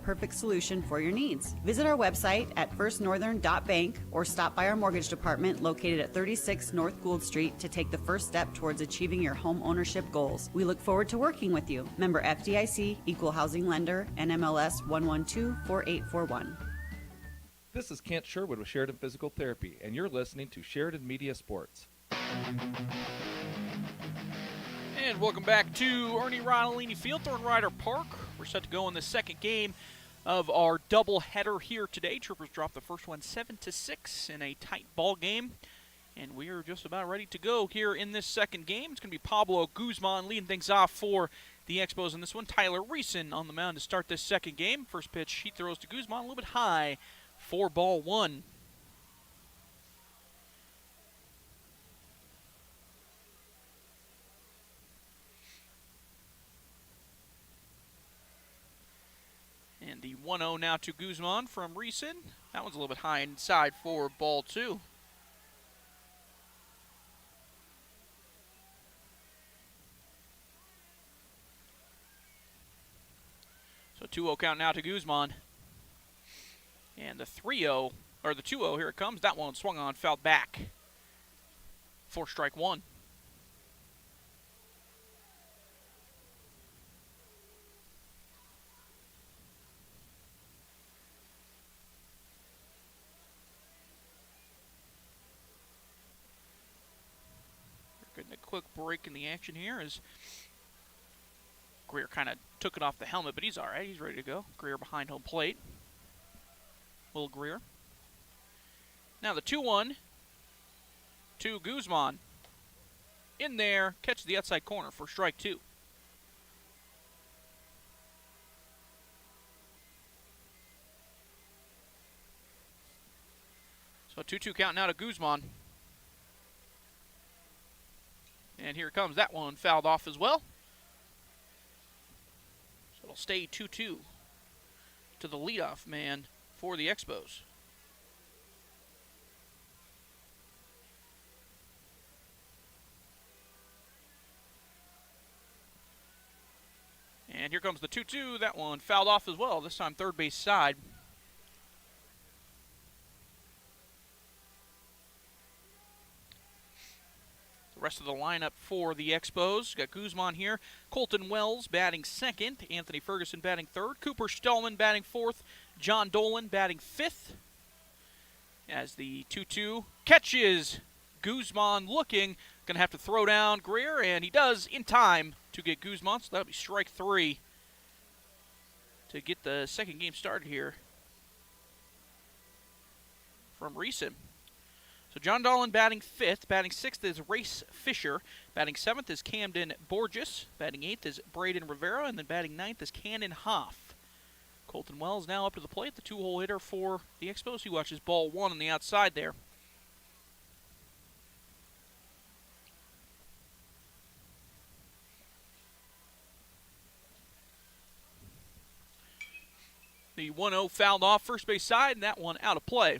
perfect solution for your needs. Visit our website at firstnorthern.bank or stop by our mortgage department located at 36 North Gould Street to take the first step towards achieving your home ownership goals. We look forward to working with you. Member FDIC, Equal Housing Lender, NMLS 1124841. This is Kent Sherwood with Sheridan Physical Therapy, and you're listening to Sheridan Media Sports. And welcome back to Ernie Rodolini Field, Thorn Rider Park. We're set to go in the second game of our doubleheader here today. Troopers dropped the first one 7-6 in a tight ball game. And we are just about ready to go here in this second game. It's going to be Pablo Guzman leading things off for the Expos in this one. Tyler Reeson on the mound to start this second game. First pitch, he throws to Guzman a little bit high for ball one. And the 1-0 now to Guzman from Reeson. That one's a little bit high inside for ball two. So 2-0 count now to Guzman. And the 3-0, or the 2-0, here it comes. That one swung on, fouled back for strike one. We're getting a quick break in the action here as Greer kind of took it off the helmet, but he's all right. He's ready to go. Greer behind home plate. Will Greer. Now the 2-1 to Guzman. In there, catches the outside corner for strike two. So 2-2 count now to Guzman. And here it comes. That one fouled off as well. It'll stay 2-2 to the leadoff man for the Expos. And here comes the 2-2. That one fouled off as well, this time third base side. The rest of the lineup for the Expos. Got Guzman here. Colton Wells batting second. Anthony Ferguson batting third. Cooper Stallman batting fourth. John Dolan batting fifth. As the 2-2 catches Guzman looking. Going to have to throw down Greer, and he does in time to get Guzman. So that'll be strike three to get the second game started here from Reeson. So John Dolan batting fifth. Batting sixth is Race Fisher. Batting seventh is Camden Borges. Batting eighth is Braden Rivera. And then batting ninth is Cannon Hoff. Colton Wells now up to the plate, the two-hole hitter for the Expos. He watches ball one on the outside there. The 1-0 fouled off first base side, and that one out of play.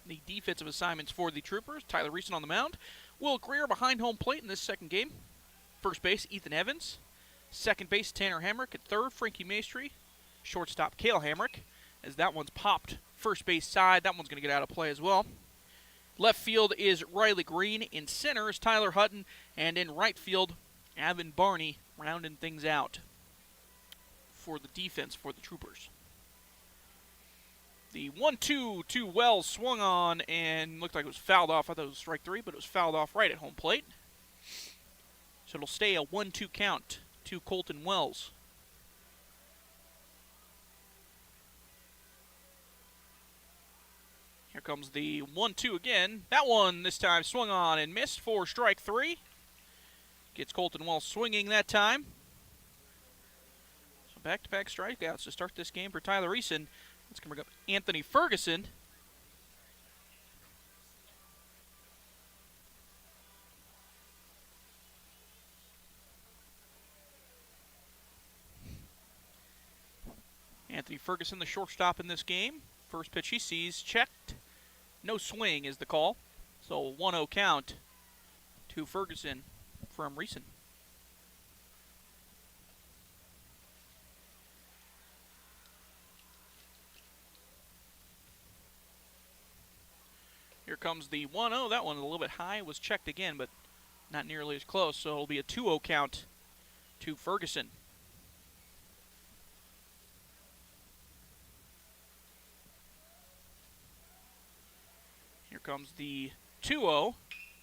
The defensive assignments for the Troopers. Tyler Reeson on the mound. Will Greer behind home plate in this second game. First base, Ethan Evans. Second base, Tanner Hamrick. At third, Frankie Maestri. Shortstop, Cale Hamrick. As that one's popped first base side, that one's going to get out of play as well. Left field is Riley Green. In center is Tyler Hutton. And in right field, Avin Barney rounding things out for the defense for the Troopers. The 1-2 to Wells swung on and looked like it was fouled off. I thought it was strike three, but it was fouled off right at home plate. So it'll stay a 1-2 count to Colton Wells. Here comes the 1-2 again. That one this time swung on and missed for strike three. Gets Colton Wells swinging that time. So back-to-back strikeouts to start this game for Tyler Reeson. Let's bring up Anthony Ferguson. Anthony Ferguson, the shortstop in this game. First pitch he sees, checked. No swing is the call. So 1-0 count to Ferguson from Reeson. comes the 1-0. That one a little bit high. Was checked again, but not nearly as close. So it'll be a 2-0 count to Ferguson. Here comes the 2-0.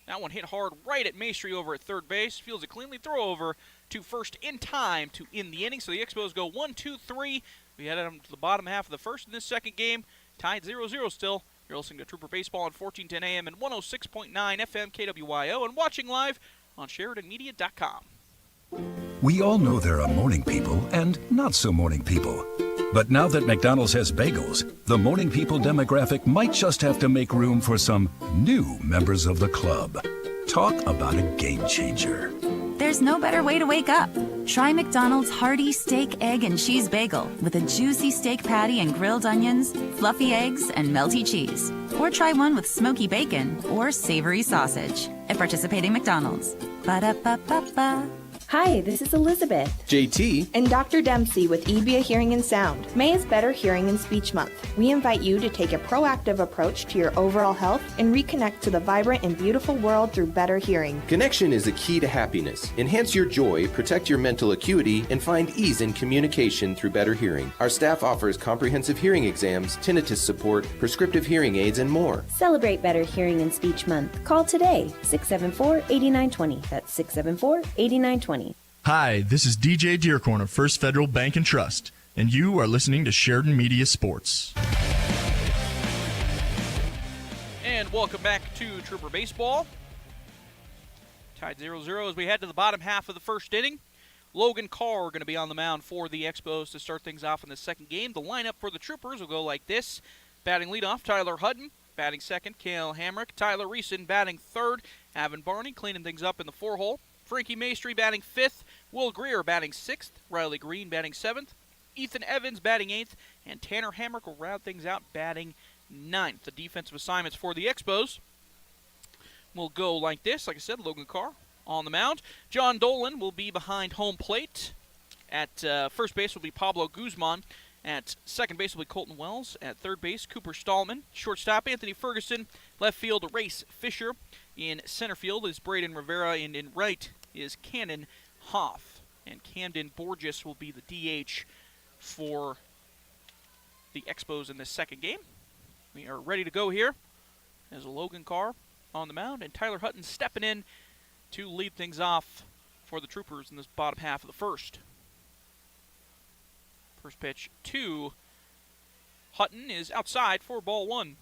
That one hit hard right at Maestri over at third base. Fields it cleanly. Throw over to first in time to end the inning. So the Expos go 1-2-3. We headed them to the bottom half of the first in this second game. Tied 0-0 still. You're listening to Trooper Baseball on 1410 AM and 106.9 FM KWYO and watching live on SheridanMedia.com. We all know there are morning people and not so morning people. But now that McDonald's has bagels, the morning people demographic might just have to make room for some new members of the club. Talk about a game changer. There's no better way to wake up. Try McDonald's hearty steak, egg, and cheese bagel with a juicy steak patty and grilled onions, fluffy eggs, and melty cheese. Or try one with smoky bacon or savory sausage at participating McDonald's. Ba-da-ba-ba-ba. Hi, this is Elizabeth. JT. And Dr. Dempsey with EBIA Hearing and Sound. May is Better Hearing and Speech Month. We invite you to take a proactive approach to your overall health and reconnect to the vibrant and beautiful world through better hearing. Connection is a key to happiness. Enhance your joy, protect your mental acuity, and find ease in communication through better hearing. Our staff offers comprehensive hearing exams, tinnitus support, prescriptive hearing aids, and more. Celebrate Better Hearing and Speech Month. Call today, 674-8920. That's 674-8920. Hi, this is DJ Dearcorn of First Federal Bank and Trust, and you are listening to Sheridan Media Sports. And welcome back to Trooper Baseball. Tied 0-0 as we head to the bottom half of the first inning. Logan Carr going to be on the mound for the Expos to start things off in the second game. The lineup for the Troopers will go like this. Batting leadoff, Tyler Hutton. Batting second, Cale Hamrick. Tyler Reeson batting third. Avin Barney cleaning things up in the four-hole. Frankie Maestri batting fifth, Will Greer batting sixth, Riley Green batting seventh, Ethan Evans batting eighth, and Tanner Hamrick will round things out batting ninth. The defensive assignments for the Expos will go like this. Like I said, Logan Carr on the mound. John Dolan will be behind home plate. At first base will be Pablo Guzman. At second base will be Colton Wells. At third base, Cooper Stallman. Shortstop, Anthony Ferguson. Left field, Race Fisher. In center field is Braden Rivera, and in right is Cannon Hoff. And Camden Borges will be the DH for the Expos in this second game. We are ready to go here as Logan Carr on the mound, and Tyler Hutton stepping in to lead things off for the Troopers in this bottom half of the first. First pitch to Hutton is outside for ball one.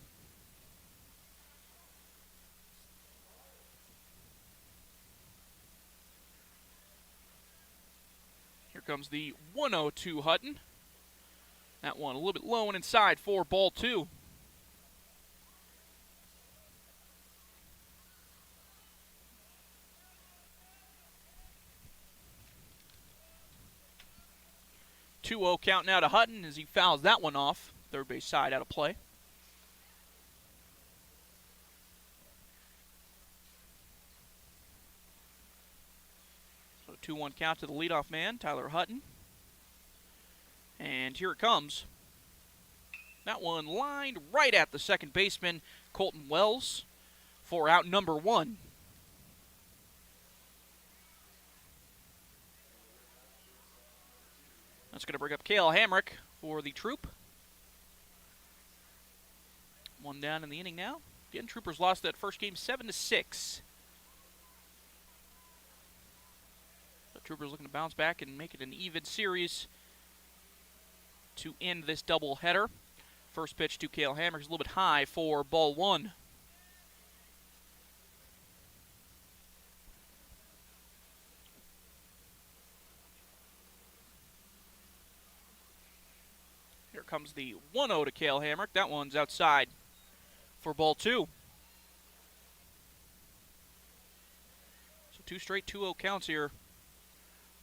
Here comes the 1-0 to Hutton. That one a little bit low and inside for ball two. Two-0 count now to Hutton as he fouls that one off. Third base side out of play. So 2-1 count to the leadoff man, Tyler Hutton. And here it comes. That one lined right at the second baseman, Colton Wells, for out number one. That's going to bring up Cale Hamrick for the Troop. One down in the inning now. Again, Troopers lost that first game 7-6. The Troopers looking to bounce back and make it an even series to end this doubleheader. First pitch to Cale Hamrick is a little bit high for ball one. Here comes the 1-0 to Cale Hamrick. That one's outside for ball two. So two straight 2-0 counts here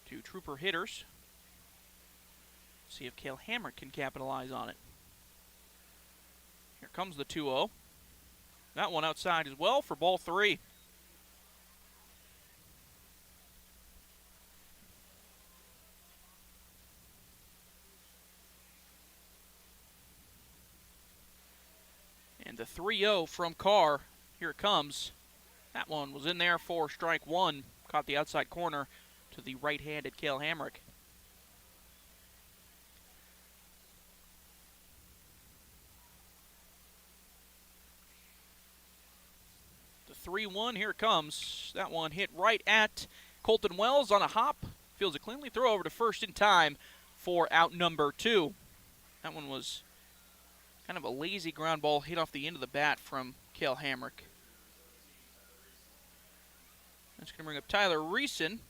to Trooper hitters. See if Cale Hamrick can capitalize on it. Here comes the 2-0. That one outside as well for ball three. And the 3-0 from Carr Here it comes. That one was in there for strike one. Caught the outside corner to the right-handed Cale Hamrick. The 3-1, here it comes. That one hit right at Colton Wells on a hop. Fields it cleanly. Throw over to first in time for out number 2. That one was kind of a lazy ground ball hit off the end of the bat from Cale Hamrick. That's going to bring up Tyler Reeson.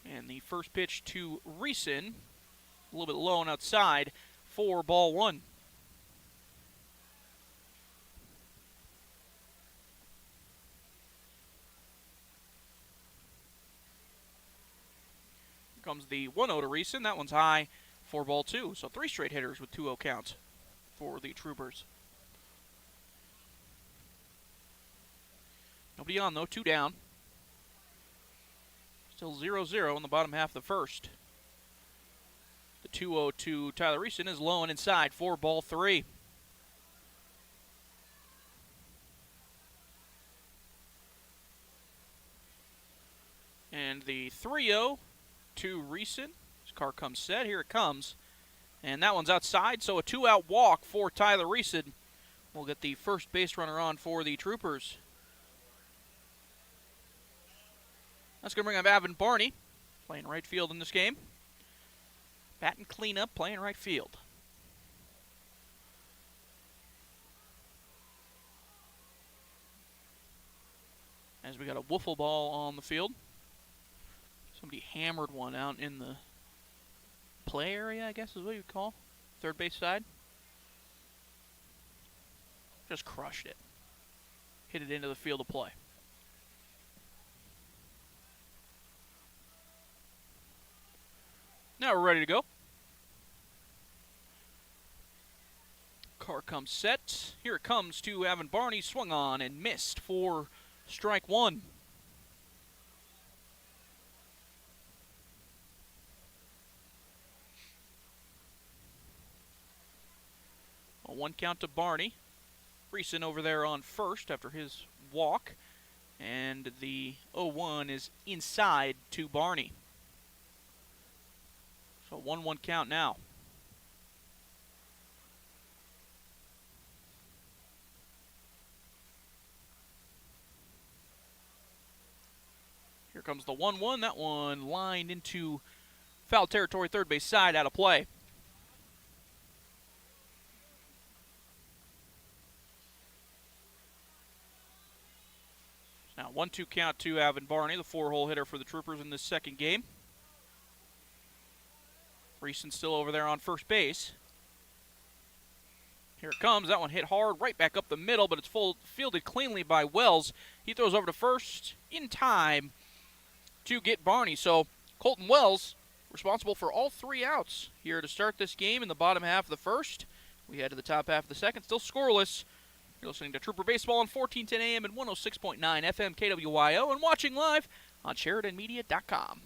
And the first pitch to Reeson, a little bit low and outside for ball 1. Here comes the 1-0 to Reeson. That one's high for ball 2. So 3 straight hitters with 2-0 counts for the Troopers. Nobody on though, 2 down. Still 0-0 in the bottom half of the first. The 2-0 to Tyler Reeson is low and inside for ball 3. And the 3-0 to Reeson. His car comes set. Here it comes. And that one's outside, so a 2-out walk for Tyler Reeson. We'll get the first base runner on for the Troopers. That's going to bring up Avin Barney, playing right field in this game. Batting cleanup, playing right field. As we got a wiffle ball on the field. Somebody hammered one out in the play area, I guess is what you'd call. Third base side. Just crushed it. Hit it into the field of play. Now we're ready to go. Car comes set. Here it comes to Avin Barney. Swung on and missed for strike 1. A 1 count to Barney. Reeson over there on first after his walk. And the 0-1 is inside to Barney. So 1-1 count now. Here comes the 1-1. That one lined into foul territory, third base side, out of play. Now 1-2 count to Avin Barney, the 4-hole hitter for the Troopers in this second game. Reeson still over there on first base. Here it comes. That one hit hard right back up the middle, but it's fielded cleanly by Wells. He throws over to first in time to get Barney. So Colton Wells responsible for all 3 outs here to start this game in the bottom half of the first. We head to the top half of the second. Still scoreless. You're listening to Trooper Baseball on 1410 AM and 106.9 FM KWYO and watching live on SheridanMedia.com.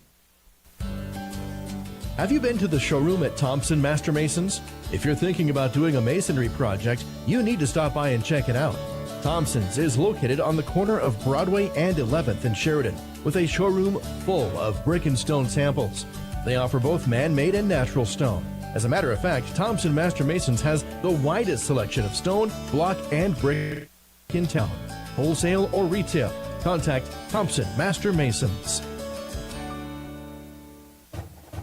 Have you been to the showroom at Thompson Master Masons? If you're thinking about doing a masonry project, you need to stop by and check it out. Thompson's is located on the corner of Broadway and 11th in Sheridan, with a showroom full of brick and stone samples. They offer both man-made and natural stone. As a matter of fact, Thompson Master Masons has the widest selection of stone, block, and brick in town. Wholesale or retail, contact Thompson Master Masons.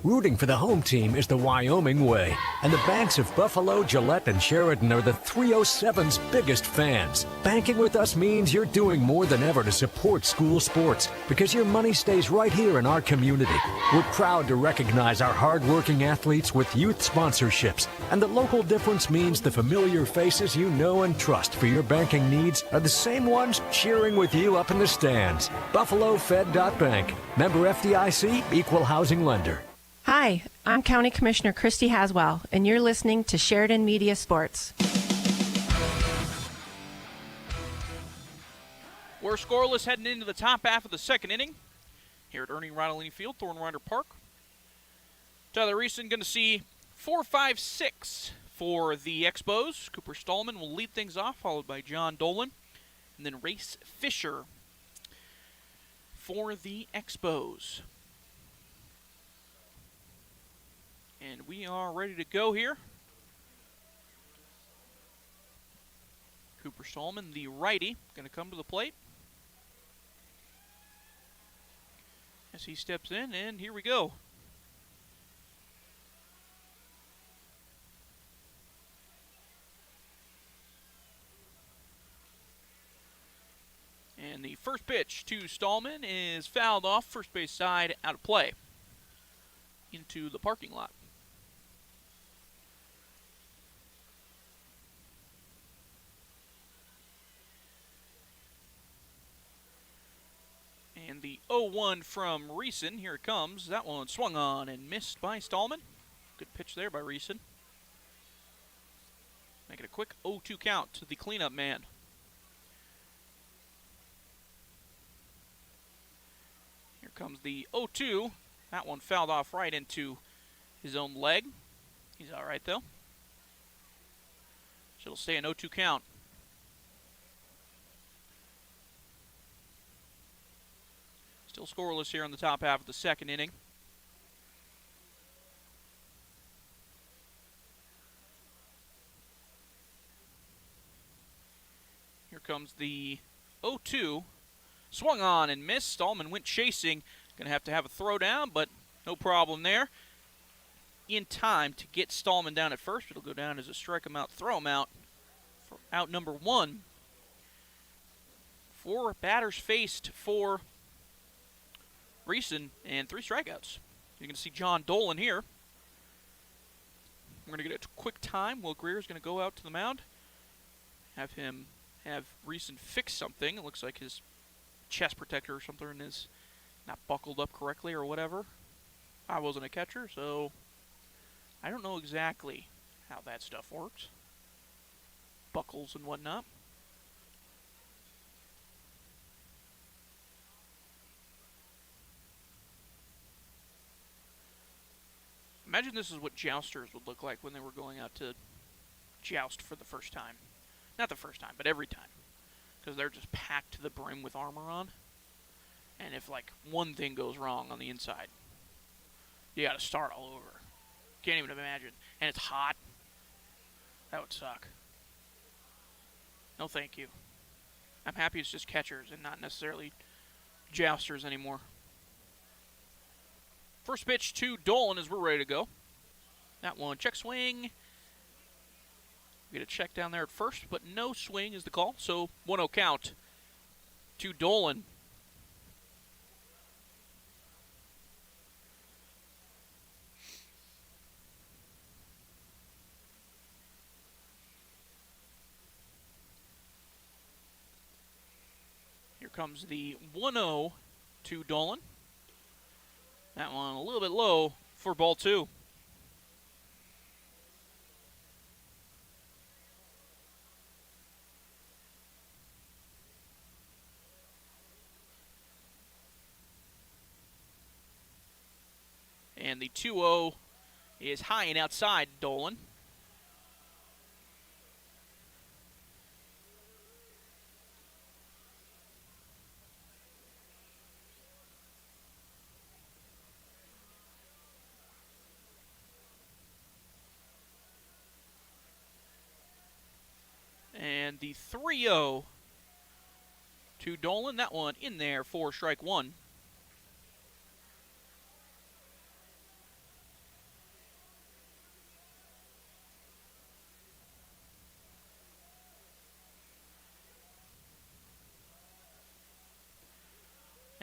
Rooting for the home team is the Wyoming way, and the banks of Buffalo, Gillette, and Sheridan are the 307's biggest fans. Banking with us means you're doing more than ever to support school sports because your money stays right here in our community. We're proud to recognize our hard-working athletes with youth sponsorships, and the local difference means the familiar faces you know and trust for your banking needs are the same ones cheering with you up in the stands. BuffaloFed.Bank. Member FDIC, Equal Housing Lender. Hi, I'm County Commissioner Christy Haswell, and you're listening to Sheridan Media Sports. We're scoreless heading into the top half of the second inning. here at Ernie Rodolini Field, Thorn Rider Park. Tyler Reeson going to see 4, 5, 6 for the Expos. Cooper Stallman will lead things off, followed by John Dolan. And then Race Fisher for the Expos. And we are ready to go here. Cooper Stallman, the righty, going to come to the plate. As he steps in, and here we go. And the first pitch to Stallman is fouled off, first base side, out of play, into the parking lot. And the 0-1 from Reeson, here it comes. That one swung on and missed by Stallman. Good pitch there by Reeson. Make it a quick 0-2 count to the cleanup man. Here comes the 0-2. That one fouled off right into his own leg. He's all right, though. So it'll stay an 0-2 count. Still scoreless here in the top half of the second inning. Here comes the 0-2. Swung on and missed. Stallman went chasing. Going to have a throwdown, but no problem there. In time to get Stallman down at first. It'll go down as a strike him out, throw him out for out number 1. 4 batters faced for Reeson and 3 strikeouts. You're going to see John Dolan here. We're going to get a quick time. Will Greer is going to go out to the mound. Have Reeson fix something. It looks like his chest protector or something is not buckled up correctly or whatever. I wasn't a catcher, so I don't know exactly how that stuff works. Buckles and whatnot. Imagine this is what jousters would look like when they were going out to joust for the first time. Not the first time, but every time. Because they're just packed to the brim with armor on. And if, like, one thing goes wrong on the inside, you gotta start all over. Can't even imagine. And it's hot. That would suck. No thank you. I'm happy it's just catchers and not necessarily jousters anymore. First pitch to Dolan as we're ready to go. That one, check swing. We get a check down there at first, but no swing is the call. So 1-0 count to Dolan. Here comes the 1-0 to Dolan. That one a little bit low for ball 2. And the 2-0 is high and outside Dolan. And the 3-0 to Dolan. That one in there for strike 1.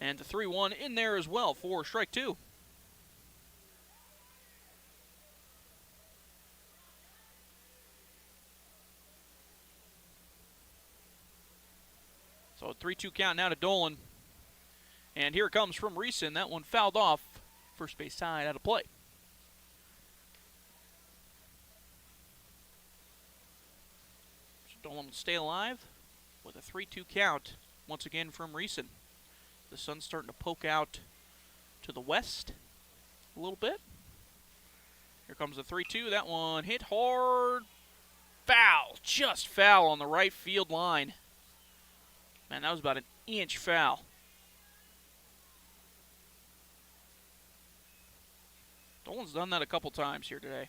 And the 3-1 in there as well for strike 2. So a 3-2 count now to Dolan. And here it comes from Reeson. That one fouled off. First base side out of play. So Dolan will stay alive with a 3-2 count once again from Reeson. The sun's starting to poke out to the west a little bit. Here comes the 3-2. That one hit hard. Foul. Just foul on the right field line. Man, that was about an inch foul. Dolan's done that a couple times here today.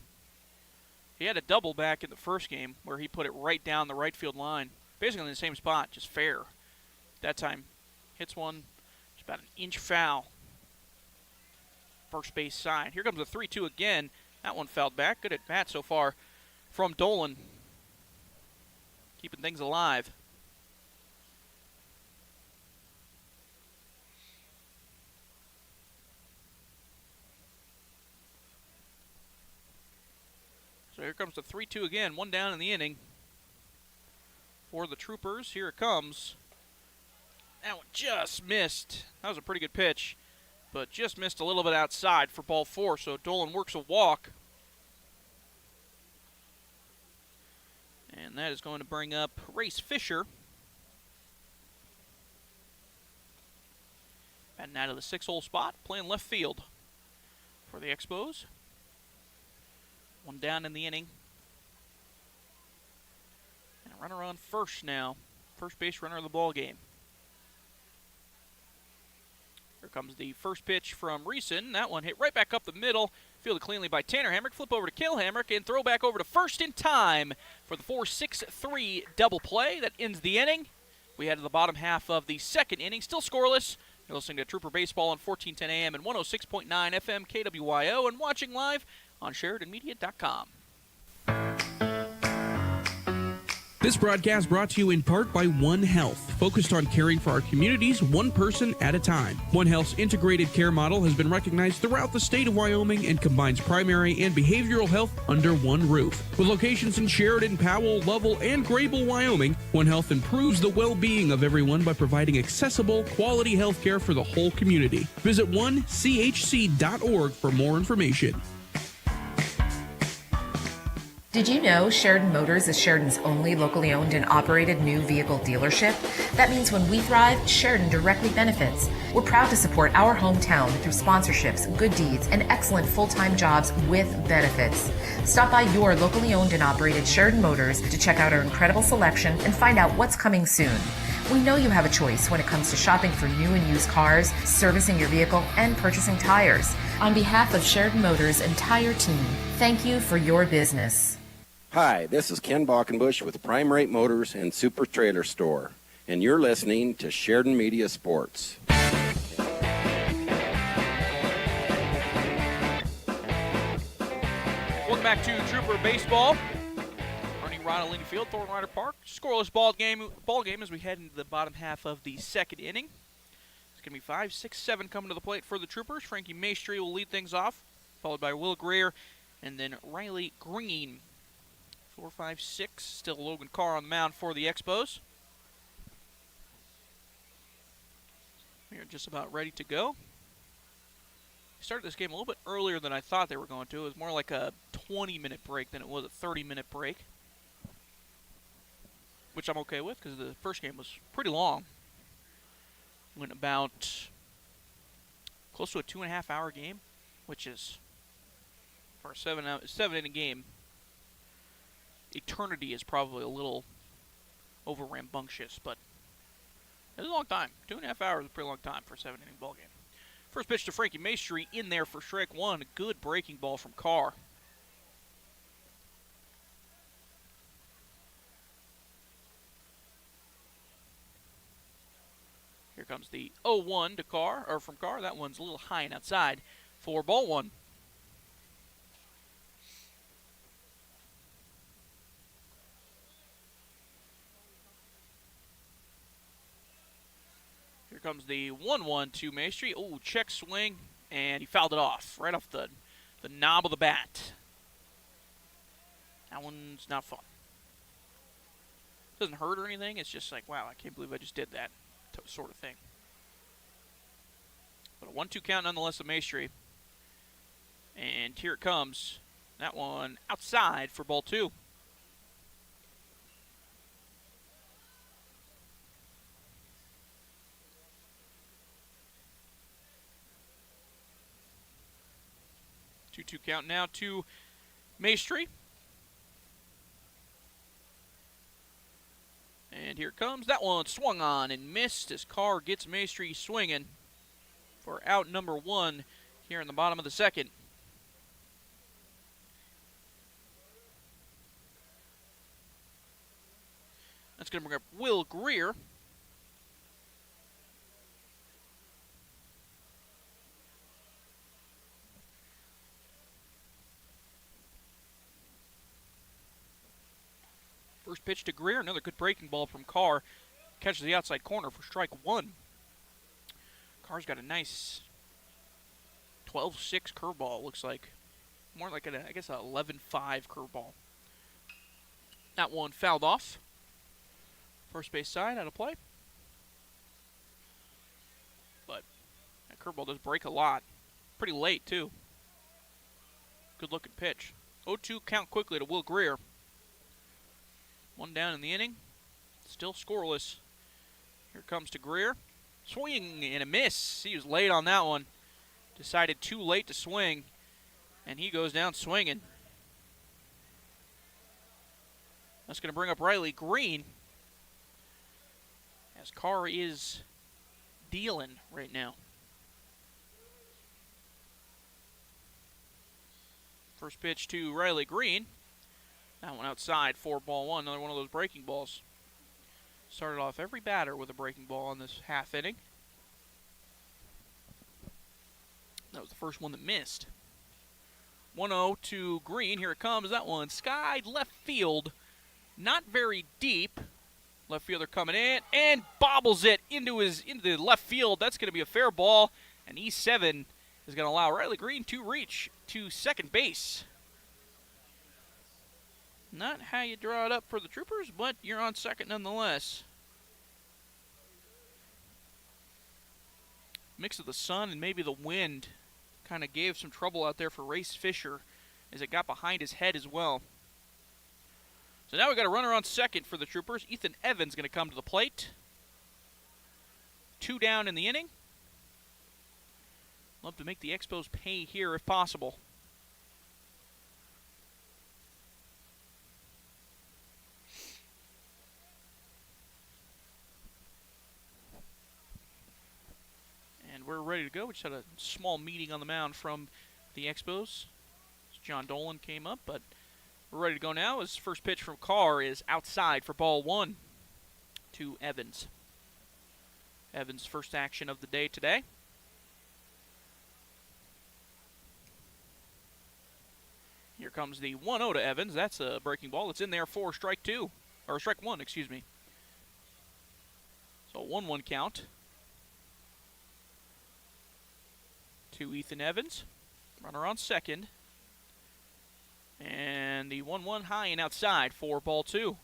He had a double back in the first game where he put it right down the right field line. Basically in the same spot, just fair. That time, hits one, just about an inch foul. First base side. Here comes the 3-2 again. That one fouled back. Good at bat so far from Dolan. Keeping things alive. So here comes the 3-2 again. One down in the inning for the Troopers. Here it comes. That one just missed. That was a pretty good pitch, but just missed a little bit outside for ball 4. So Dolan works a walk. And that is going to bring up Race Fisher. Batting out of the 6-hole spot, playing left field for the Expos. One down in the inning. And a runner on first now. First base runner of the ball game. Here comes the first pitch from Reeson. That one hit right back up the middle. Fielded cleanly by Tanner Hamrick. Flip over to Cale Hamrick and throw back over to first in time for the 4-6-3 double play. That ends the inning. We head to the bottom half of the second inning. Still scoreless. You're listening to Trooper Baseball on 1410 AM and 106.9 FM KWYO and watching live on SheridanMedia.com. This broadcast brought to you in part by One Health, focused on caring for our communities one person at a time. One Health's integrated care model has been recognized throughout the state of Wyoming and combines primary and behavioral health under one roof. With locations in Sheridan, Powell, Lovell, and Grable, Wyoming, One Health improves the well-being of everyone by providing accessible, quality health care for the whole community. Visit onechc.org for more information. Did you know Sheridan Motors is Sheridan's only locally owned and operated new vehicle dealership? That means when we thrive, Sheridan directly benefits. We're proud to support our hometown through sponsorships, good deeds, and excellent full-time jobs with benefits. Stop by your locally owned and operated Sheridan Motors to check out our incredible selection and find out what's coming soon. We know you have a choice when it comes to shopping for new and used cars, servicing your vehicle, and purchasing tires. On behalf of Sheridan Motors' entire team, thank you for your business. Hi, this is Ken Balkenbush with Prime Rate Motors and Super Trailer Store, and you're listening to Sheridan Media Sports. Welcome back to Trooper Baseball. Running right on Lincoln Field, Thornton Rider Park. Scoreless ball game as we head into the bottom half of the second inning. It's going to be 5, 6, 7 coming to the plate for the Troopers. Frankie Maestri will lead things off, followed by Will Greer, and then Riley Green. 4, 5, 6. Still Logan Carr on the mound for the Expos. We are just about ready to go. We started this game a little bit earlier than I thought they were going to. It was more like a 20-minute break than it was a 30-minute break, which I'm okay with because the first game was pretty long. Went about close to a 2.5-hour game, which is for a 7-inning game. Eternity is probably a little over rambunctious, but it was a long time. 2.5 hours is a pretty long time for a 7-inning ball game. First pitch to Frankie Maestri in there for strike one. A good breaking ball from Carr. Here comes the 0-1 to Carr, or from Carr. That one's a little high and outside for ball one. Here comes the 1-1 to Maestri. Oh, check swing, and he fouled it off right off the knob of the bat. That one's not fun. Doesn't hurt or anything. It's just like, wow, I can't believe I just did that sort of thing. But a 1-2 count nonetheless to Maestri. And here it comes. That one outside for ball two. 2-2 count now to Maestri. And here it comes. That one swung on and missed as Carr gets Maestri swinging for out number 1 here in the bottom of the second. That's going to bring up Will Greer. First pitch to Greer, another good breaking ball from Carr. Catches the outside corner for strike 1. Carr's got a nice 12-6 curveball, looks like. More like, I guess, a 11-5 curveball. That one fouled off. First base side out of play. But that curveball does break a lot. Pretty late, too. Good looking pitch. 0-2 count quickly to Will Greer. One down in the inning. Still scoreless. Here comes to Greer. Swing and a miss. He was late on that one. Decided too late to swing. And he goes down swinging. That's going to bring up Riley Green. As Carr is dealing right now. First pitch to Riley Green. That one outside, 4-1, another one of those breaking balls. Started off every batter with a breaking ball in this half inning. That was the first one that missed. 1-0 to Green, here it comes, that one skied left field. Not very deep. Left fielder coming in and bobbles it into the left field. That's going to be a fair ball, and E7 is going to allow Riley Green to reach to second base. Not how you draw it up for the Troopers, but you're on second nonetheless. Mix of the sun and maybe the wind kind of gave some trouble out there for Race Fisher as it got behind his head as well. So now we got a runner on second for the Troopers. Ethan Evans going to come to the plate. 2 down in the inning. Love to make the Expos pay here if possible. And we're ready to go. We just had a small meeting on the mound from the Expos. John Dolan came up, but we're ready to go now as first pitch from Carr is outside for ball 1 to Evans. Evans' first action of the day today. Here comes the 1-0 to Evans. That's a breaking ball. It's in there for strike 1, excuse me. So 1-1 count to Ethan Evans. Runner on second. And the 1-1 high and outside for ball 2.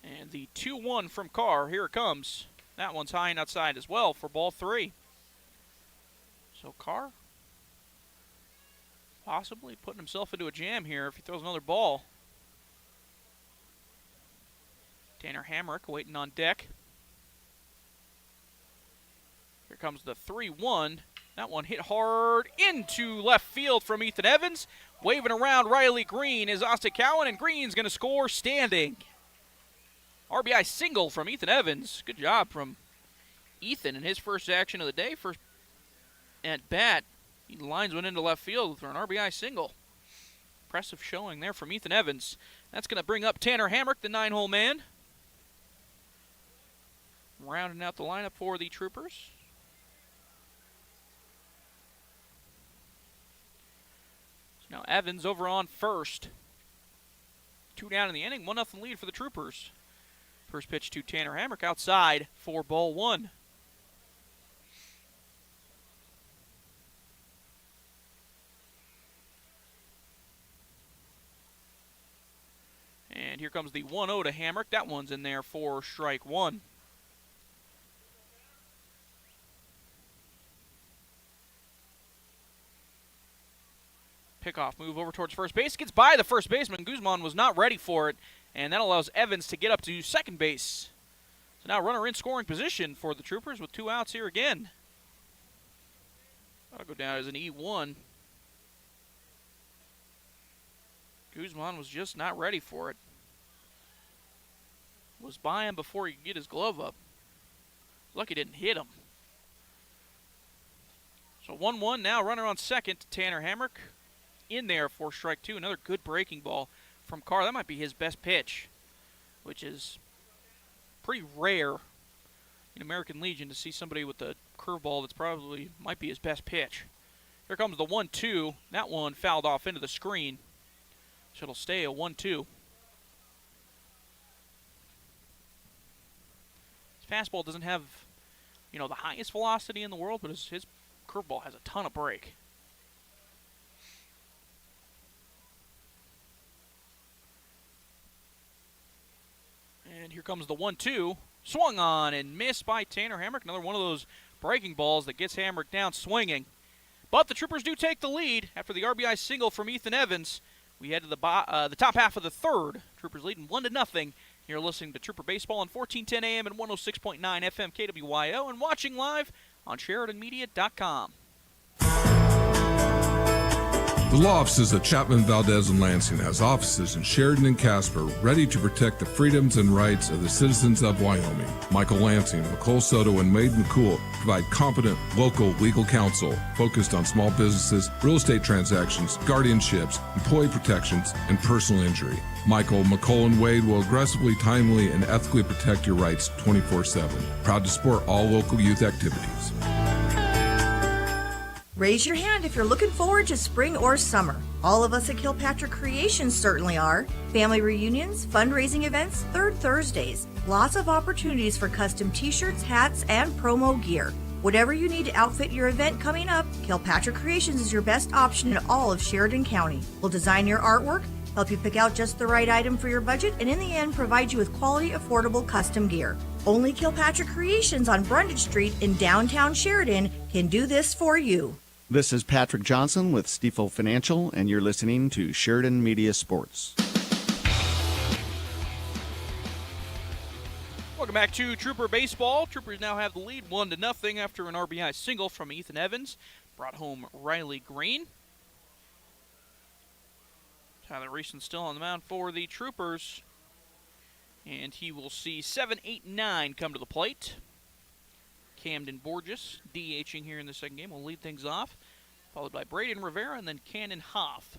And the 2-1 from Carr, here it comes. That one's high and outside as well for ball 3. So Carr possibly putting himself into a jam here if he throws another ball. Tanner Hamrick waiting on deck. Here comes the 3-1. That one hit hard into left field from Ethan Evans. Waving around Riley Green is Austin Cowan, and Green's going to score standing. RBI single from Ethan Evans. Good job from Ethan in his first action of the day. First at bat, he lines one into left field for an RBI single. Impressive showing there from Ethan Evans. That's going to bring up Tanner Hamrick, the 9-hole man. Rounding out the lineup for the Troopers. So now Evans over on first. 2 down in the inning, 1-0 lead for the Troopers. First pitch to Tanner Hamrick outside for ball 1. And here comes the 1-0 to Hamrick. That one's in there for strike 1. Pickoff move over towards first base. Gets by the first baseman. Guzman was not ready for it, and that allows Evans to get up to second base. So now runner in scoring position for the Troopers with 2 outs here again. That'll go down as an E1. Guzman was just not ready for it. Was by him before he could get his glove up. Lucky didn't hit him. So 1-1 now, runner on second. Tanner Hamrick in there for strike 2. Another good breaking ball from Carr. That might be his best pitch, which is pretty rare in American Legion to see somebody with a curveball that's probably might be his best pitch. Here comes the 1-2. That one fouled off into the screen. So it'll stay a 1-2. His fastball doesn't have, the highest velocity in the world, but his curveball has a ton of break. And here comes the 1-2. Swung on and missed by Tanner Hamrick. Another one of those breaking balls that gets Hamrick down swinging. But the Troopers do take the lead after the RBI single from Ethan Evans. We head to the top half of the third. Troopers leading 1-0. You're listening to Trooper Baseball on 1410 AM and 106.9 FM KWYO and watching live on SheridanMedia.com. The law offices of Chapman, Valdez, and Lansing has offices in Sheridan and Casper ready to protect the freedoms and rights of the citizens of Wyoming. Michael Lansing, McCole Soto, and Wade McCool provide competent local legal counsel focused on small businesses, real estate transactions, guardianships, employee protections, and personal injury. Michael, McCole, and Wade will aggressively, timely, and ethically protect your rights 24/7. Proud to support all local youth activities. Raise your hand if you're looking forward to spring or summer. All of us at Kilpatrick Creations certainly are. Family reunions, fundraising events, third Thursdays. Lots of opportunities for custom t-shirts, hats, and promo gear. Whatever you need to outfit your event coming up, Kilpatrick Creations is your best option in all of Sheridan County. We'll design your artwork, help you pick out just the right item for your budget, and in the end, provide you with quality, affordable custom gear. Only Kilpatrick Creations on Brundage Street in downtown Sheridan can do this for you. This is Patrick Johnson with Stifel Financial, and you're listening to Sheridan Media Sports. Welcome back to Trooper Baseball. Troopers now have the lead 1-0 after an RBI single from Ethan Evans. Brought home Riley Green. Tyler Reeson still on the mound for the Troopers. And he will see 7, 8, 9 come to the plate. Camden Borges, DHing here in the second game, will lead things off, followed by Braden Rivera and then Cannon Hoff.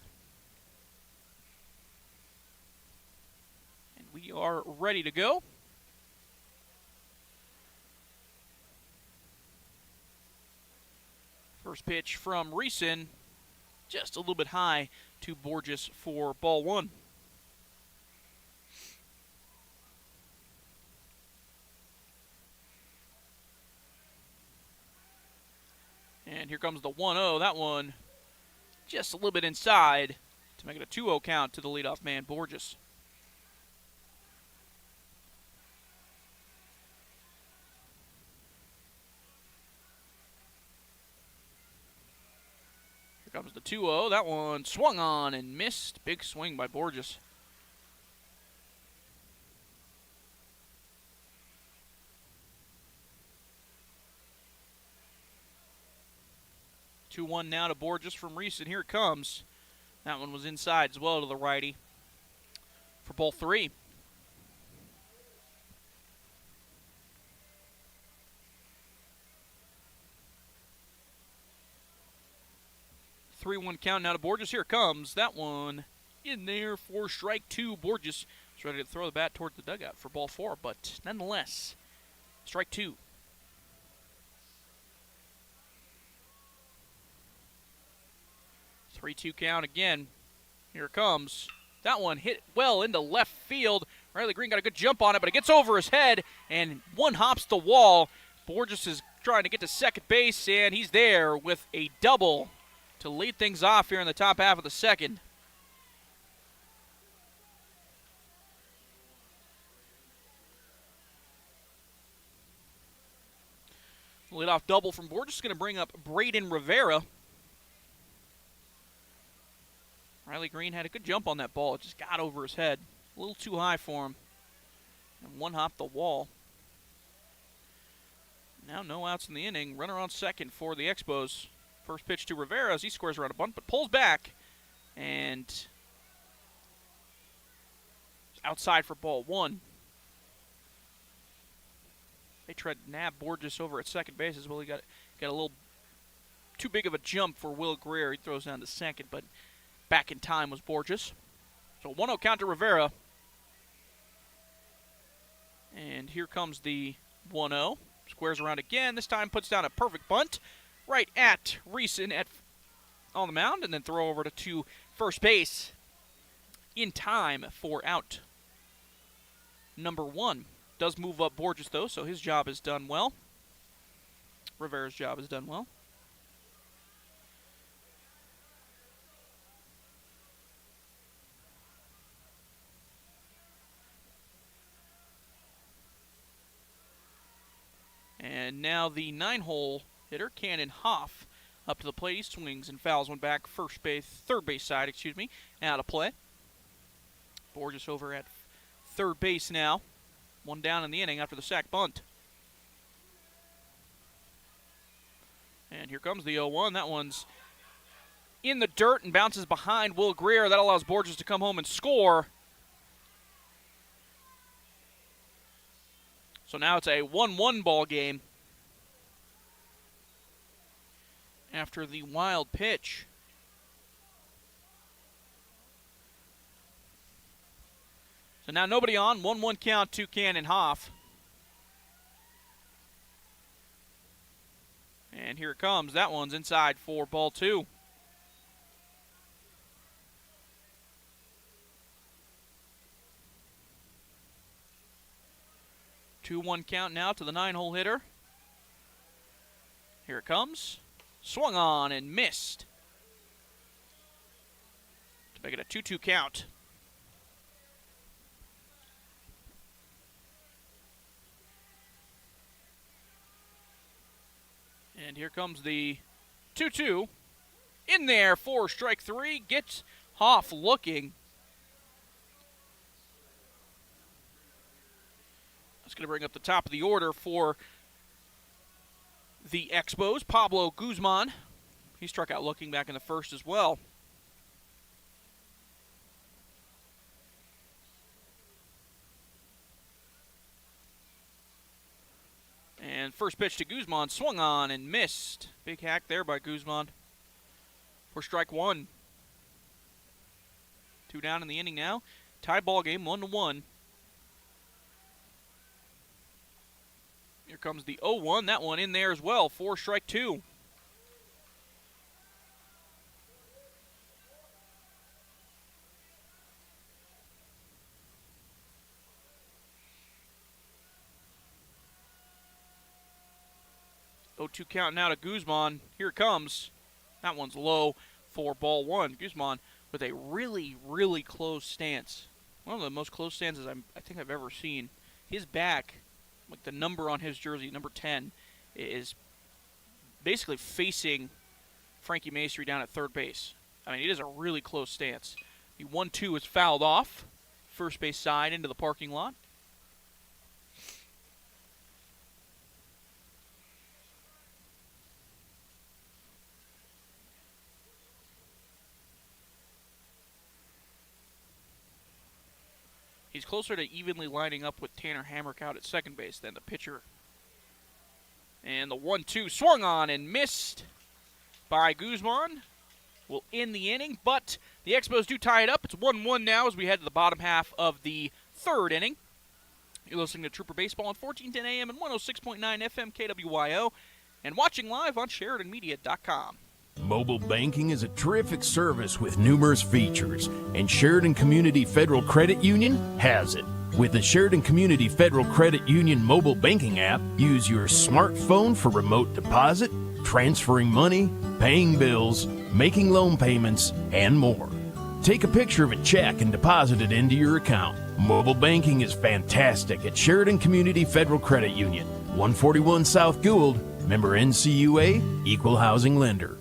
And we are ready to go. First pitch from Reeson, just a little bit high to Borges for ball 1. And here comes the 1-0. That one just a little bit inside to make it a 2-0 count to the leadoff man, Borges. Here comes the 2-0. That one swung on and missed. Big swing by Borges. Two-one now to Borges from Reeson. Here it comes. That one was inside as well to the righty for ball 3. Three-one count now to Borges. Here it comes. That one in there for strike 2. Borges is ready to throw the bat towards the dugout for ball 4, but nonetheless, strike 2. 3-2 count again. Here it comes. That one hit well into left field. Riley Green got a good jump on it, but it gets over his head, and one hops the wall. Borges is trying to get to second base, and he's there with a double to lead things off here in the top half of the second. Leadoff double from Borges is going to bring up Braden Rivera. Riley Green had a good jump on that ball. It just got over his head. A little too high for him. And one hopped the wall. Now no outs in the inning. Runner on second for the Expos. First pitch to Rivera as he squares around a bunt, but pulls back. And outside for ball one. They tried to nab Borges over at second base as well. He got a little too big of a jump for Will Greer. He throws down to second, but back in time was Borges. So 1-0 count to Rivera. And here comes the 1-0. Squares around again. This time puts down a perfect bunt right at Reeson on the mound, and then throw over to first base in time for out number 1. Does move up Borges, though, so his job is done well. Rivera's job is done well. And now the 9-hole hitter, Cannon Hoff, up to the plate. He swings and fouls one back, third base side, out of play. Borges over at third base now. One down in the inning after the sac bunt. And here comes the 0-1. That one's in the dirt and bounces behind Will Greer. That allows Borges to come home and score. So now it's a 1-1 ball game after the wild pitch. So now nobody on, 1-1 count to Cannon Hoff. And here it comes. That one's inside for ball 2. Two-one count now to the 9-hole hitter. Here it comes. Swung on and missed. To make it a 2-2 count. And here comes the 2-2. In there for strike 3. Gets Hoff looking. That's going to bring up the top of the order for the Expos. Pablo Guzman. He struck out looking back in the first as well. And first pitch to Guzman, swung on and missed. Big hack there by Guzman for strike 1. 2 down in the inning now. Tie ball game, 1-1. Here comes the 0-1. That one in there as well for strike 2. Oh, 2 count now to Guzman. Here it comes. That one's low for ball 1. Guzman with a really, really close stance. One of the most close stances I think I've ever seen. His back, like the number on his jersey, number 10, is basically facing Frankie Maestri down at third base. I mean, it is a really close stance. The 1-2 is fouled off. First base side into the parking lot. He's closer to evenly lining up with Tanner Hamrick out at second base than the pitcher. And the 1-2 swung on and missed by Guzman. Will end the inning, but the Expos do tie it up. It's 1-1 now as we head to the bottom half of the third inning. You're listening to Trooper Baseball on 1410 AM and 106.9 FM KWYO and watching live on SheridanMedia.com. Mobile banking is a terrific service with numerous features, and Sheridan Community Federal Credit Union has it. With the Sheridan Community Federal Credit Union mobile banking app, use your smartphone for remote deposit, transferring money, paying bills, making loan payments, and more. Take a picture of a check and deposit it into your account. Mobile banking is fantastic at Sheridan Community Federal Credit Union, 141 South Gould, member NCUA, equal housing lender.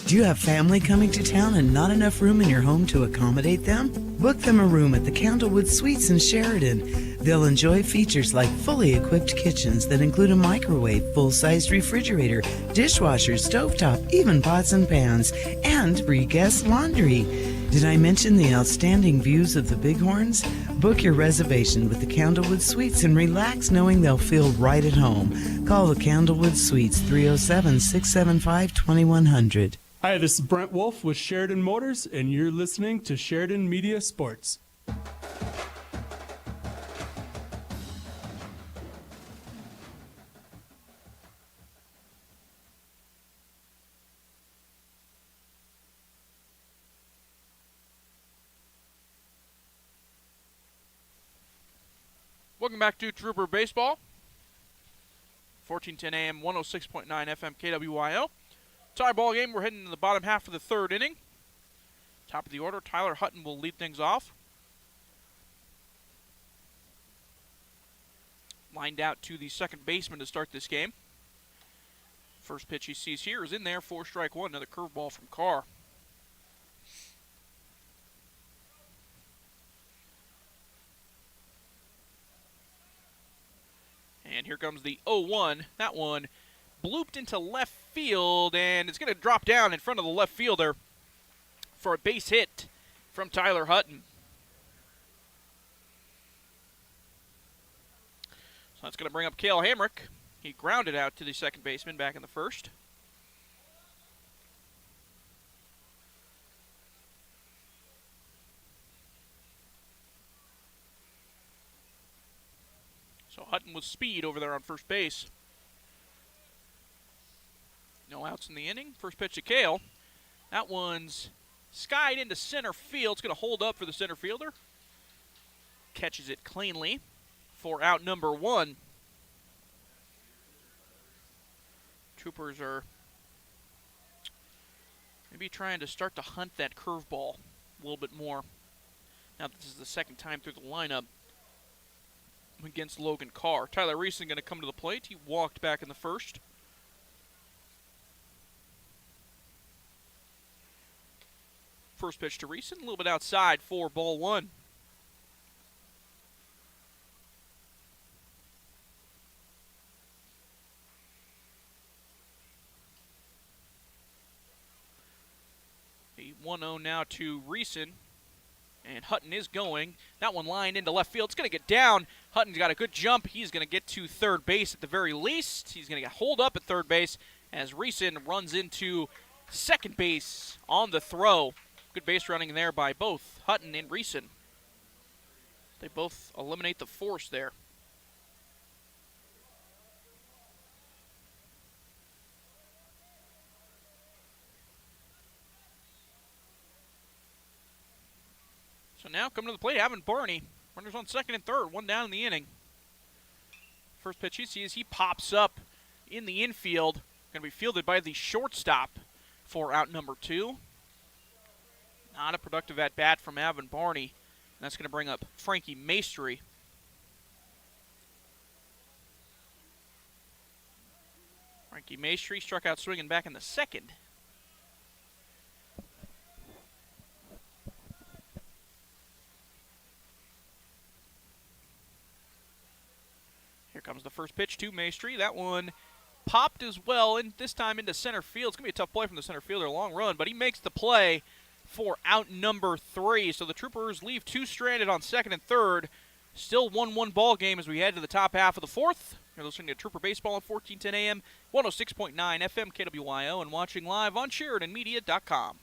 Do you have family coming to town and not enough room in your home to accommodate them? Book them a room at the Candlewood Suites in Sheridan. They'll enjoy features like fully equipped kitchens that include a microwave, full-sized refrigerator, dishwasher, stovetop, even pots and pans, and free guest laundry. Did I mention the outstanding views of the Bighorns? Book your reservation with the Candlewood Suites and relax knowing they'll feel right at home. Call the Candlewood Suites 307-675-2100. Hi, this is Brent Wolf with Sheridan Motors, and you're listening to Sheridan Media Sports. Welcome back to Trooper Baseball. 1410 AM, 106.9 FM, KWYO. Tie ball game. We're heading to the bottom half of the third inning. Top of the order, Tyler Hutton will lead things off. Lined out to the second baseman to start this game. First pitch he sees here is in there for strike one. Another curveball from Carr. And here comes the 0-1. That one blooped into left field, and it's going to drop down in front of the left fielder for a base hit from Tyler Hutton. So that's going to bring up Cale Hamrick. He grounded out to the second baseman back in the first. So Hutton with speed over there on first base. No outs in the inning. First pitch to Cale. That one's skied into center field. It's going to hold up for the center fielder. Catches it cleanly for out number one. Troopers are maybe trying to start to hunt that curveball a little bit more. Now this is the second time through the lineup against Logan Carr. Tyler Reeson going to come to the plate. He walked back in the first. First pitch to Reeson, a little bit outside for ball one. The 1-0 now to Reeson. And Hutton is going. That one lined into left field. It's going to get down. Hutton's got a good jump. He's going to get to third base at the very least. He's going to get holed up at third base as Reeson runs into second base on the throw. Good base running there by both Hutton and Reeson. They both eliminate the force there. So now coming to the plate, Evan Barney. Runners on second and third, one down in the inning. First pitch he sees, he pops up in the infield. Going to be fielded by the shortstop for out number two. Not a productive at-bat from Evan Barney. And that's going to bring up Frankie Maestri. Frankie Maestri struck out swinging back in the second. Here comes the first pitch to Maestri. That one popped as well, and this time into center field. It's going to be a tough play from the center fielder, long run, but he makes the play for out number three. So the Troopers leave two stranded on second and third. Still 1-1 ball game as we head to the top half of the fourth. You're listening to Trooper Baseball on 1410 AM, 106.9 FM KWYO, and watching live on SheridanMedia.com.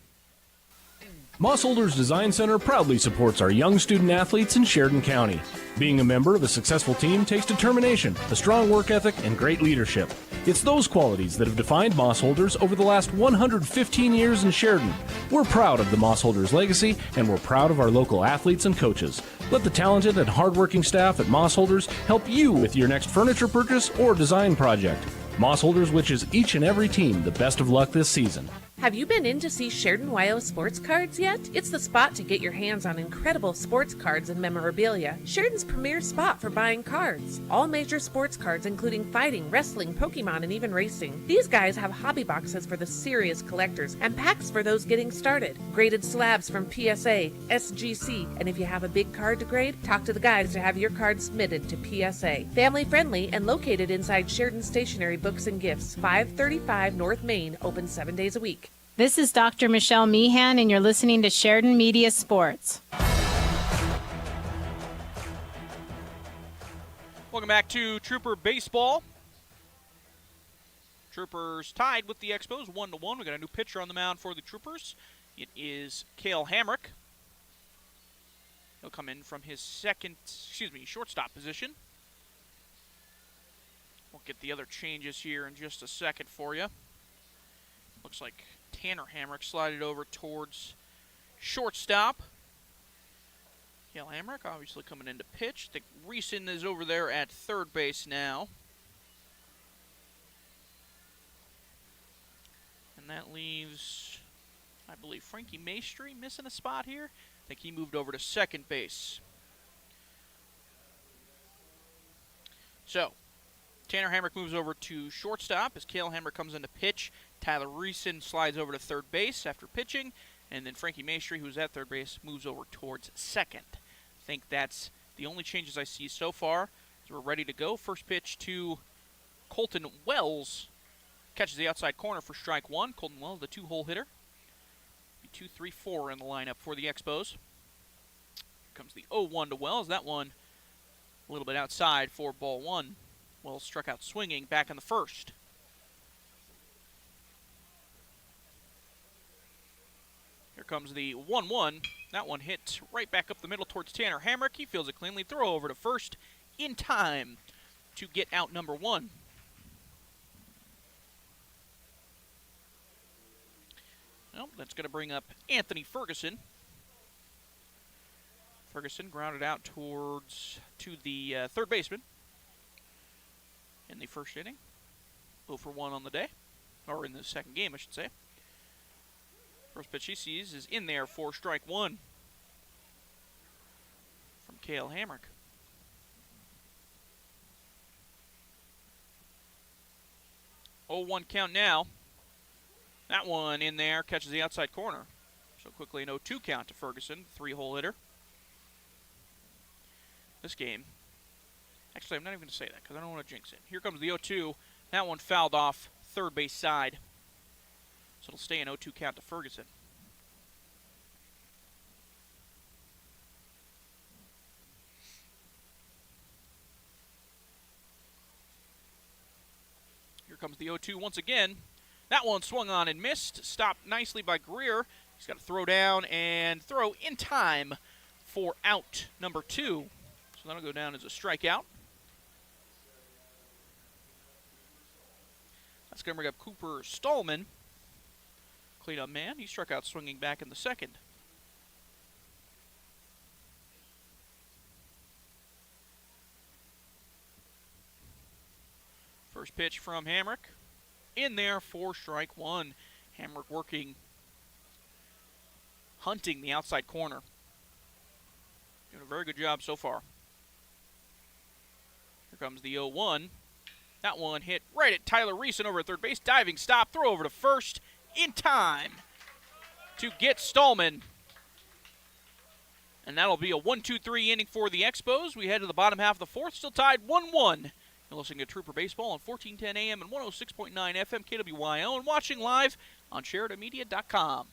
Mossholders Design Center proudly supports our young student athletes in Sheridan County. Being a member of a successful team takes determination, a strong work ethic, and great leadership. It's those qualities that have defined Mossholders over the last 115 years in Sheridan. We're proud of the Mossholders legacy, and we're proud of our local athletes and coaches. Let the talented and hardworking staff at Mossholders help you with your next furniture purchase or design project. Mossholders wishes each and every team the best of luck this season. Have you been in to see Sheridan YO sports cards yet? It's the spot to get your hands on incredible sports cards and memorabilia. Sheridan's premier spot for buying cards. All major sports cards including fighting, wrestling, Pokemon, and even racing. These guys have hobby boxes for the serious collectors and packs for those getting started. Graded slabs from PSA, SGC, and if you have a big card to grade, talk to the guys to have your card submitted to PSA. Family friendly and located inside Sheridan Stationery Books and Gifts, 535 North Main, open 7 days a week. This is Dr. Michelle Meehan, and you're listening to Sheridan Media Sports. Welcome back to Trooper Baseball. Troopers tied with the Expos 1-1. We got a new pitcher on the mound for the Troopers. It is Cale Hamrick. He'll come in from his shortstop position. We'll get the other changes here in just a second for you. Looks like Tanner Hamrick slided over towards shortstop. Cale Hamrick obviously coming in to pitch. I think Reeson is over there at third base now. And that leaves, I believe, Frankie Maestri missing a spot here. I think he moved over to second base. So, Tanner Hamrick moves over to shortstop as Cale Hamrick comes in to pitch. Tyler Reeson slides over to third base after pitching. And then Frankie Maestri, who's at third base, moves over towards second. I think that's the only changes I see so far. So we're ready to go. First pitch to Colton Wells. Catches the outside corner for strike one. Colton Wells, the two-hole hitter. 2-3-4 in the lineup for the Expos. Here comes the 0-1 to Wells. That one a little bit outside for ball one. Wells struck out swinging back in the first. Here comes the 1-1. That one hit right back up the middle towards Tanner Hamrick. He fields it cleanly. Throw over to first in time to get out number one. Well, that's going to bring up Anthony Ferguson. Ferguson grounded out to the third baseman in the first inning. 0 for 1 on the day, or in the second game, I should say. First pitch he sees is in there for strike one from Cale Hamrick. Oh, 1 count now. That one in there catches the outside corner. So quickly an 0-2 count to Ferguson, three-hole hitter. This game, actually I'm not even going to say that because I don't want to jinx it. Here comes the 0-2. That one fouled off third base side. So it'll stay an 0-2 count to Ferguson. Here comes the 0-2 once again. That one swung on and missed. Stopped nicely by Greer. He's got to throw down and throw in time for out number 2. So that'll go down as a strikeout. That's going to bring up Cooper Stallman. Cleanup man. He struck out swinging back in the second. First pitch from Hamrick. In there for strike one. Hamrick working, hunting the outside corner. Doing a very good job so far. Here comes the 0-1. That one hit right at Tyler Reeson over at third base. Diving stop, throw over to first in time to get Stallman. And that'll be a 1-2-3 inning for the Expos. We head to the bottom half of the fourth, still tied 1-1. You're listening to Trooper Baseball on 1410 AM and 106.9 FM KWYO and watching live on SheridanMedia.com.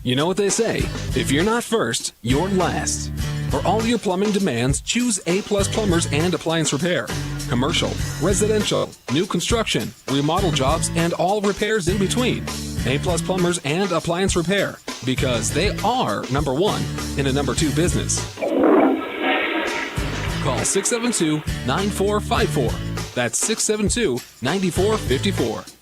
You know what they say, if you're not first, you're last. For all your plumbing demands, choose A-Plus Plumbers and Appliance Repair. Commercial, residential, new construction, remodel jobs, and all repairs in between. A-Plus Plumbers and Appliance Repair, because they are number one in a number two business. Call 672-9454. That's 672-9454.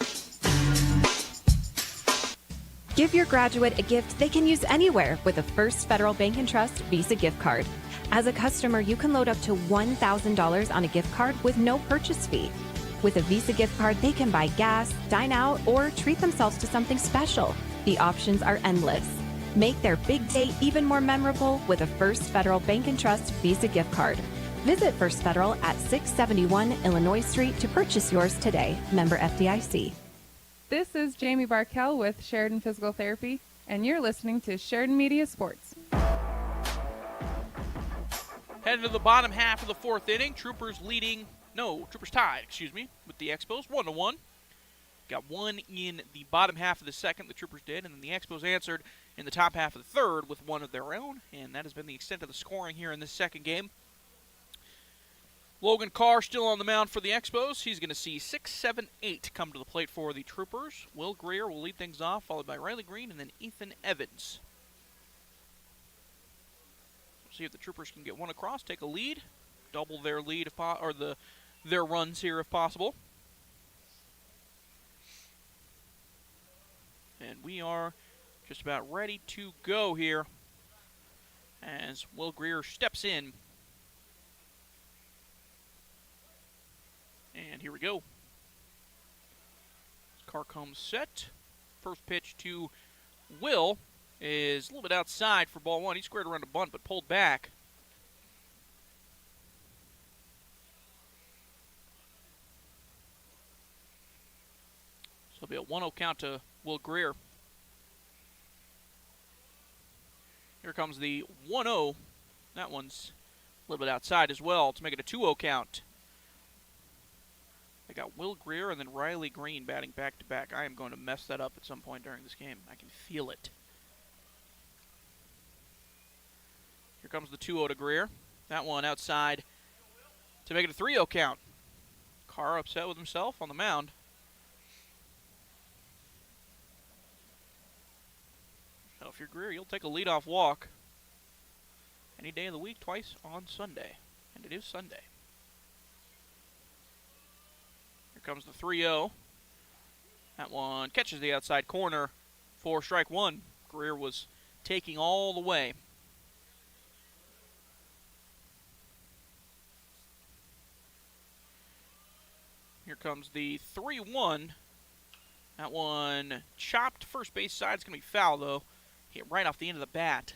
Give your graduate a gift they can use anywhere with a First Federal Bank & Trust Visa gift card. As a customer, you can load up to $1,000 on a gift card with no purchase fee. With a Visa gift card, they can buy gas, dine out, or treat themselves to something special. The options are endless. Make their big day even more memorable with a First Federal Bank and Trust Visa gift card. Visit First Federal at 671 Illinois Street to purchase yours today. Member FDIC. This is Jamie Barkell with Sheridan Physical Therapy, and you're listening to Sheridan Media Sports. Heading to the bottom half of the fourth inning. Troopers tied, with the Expos, 1-1. Got one in the bottom half of the second, the Troopers did, and then the Expos answered in the top half of the third with one of their own, and that has been the extent of the scoring here in this second game. Logan Carr still on the mound for the Expos. He's going to see 6, 7, 8 come to the plate for the Troopers. Will Greer will lead things off, followed by Riley Green and then Ethan Evans. We'll see if the Troopers can get one across, take a lead, double their lead their runs here if possible. And we are just about ready to go here as Will Greer steps in. And here we go. Car comes set. First pitch to Will is a little bit outside for ball one. He squared around a bunt but pulled back. So it'll be a 1-0 count to Will Greer. Here comes the 1-0. That one's a little bit outside as well to make it a 2-0 count. I got Will Greer and then Riley Green batting back-to-back. I am going to mess that up at some point during this game. I can feel it. Here comes the 2-0 to Greer. That one outside to make it a 3-0 count. Carr upset with himself on the mound. So if you're Greer, you'll take a leadoff walk any day of the week, twice on Sunday. And it is Sunday. Comes the 3-0. That one catches the outside corner for strike one. Greer was taking all the way. Here comes the 3-1. That one chopped first base side. It's going to be foul, though. Hit right off the end of the bat.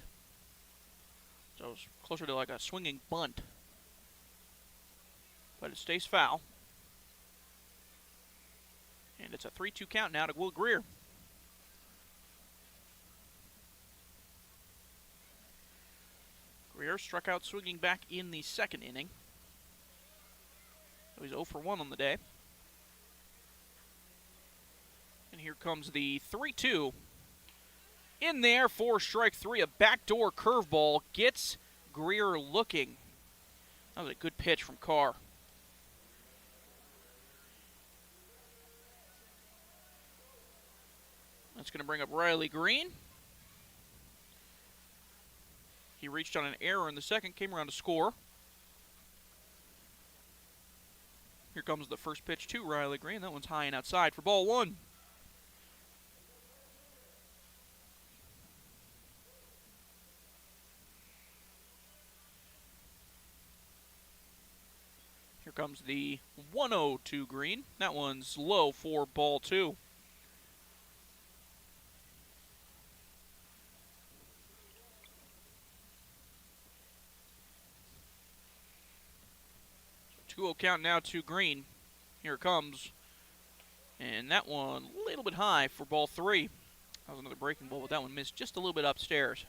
So it's closer to like a swinging bunt. But it stays foul. And it's a 3-2 count now to Will Greer. Greer struck out swinging back in the second inning. So he's 0 for 1 on the day. And here comes the 3-2. In there for strike three. A backdoor curveball gets Greer looking. That was a good pitch from Carr. That's going to bring up Riley Green. He reached on an error in the second, came around to score. Here comes the first pitch to Riley Green. That one's high and outside for ball one. Here comes the 1-0 to Green. That one's low for ball two. So 2-0 count now to Green. Here it comes. And that one a little bit high for ball three. That was another breaking ball, but that one missed just a little bit upstairs.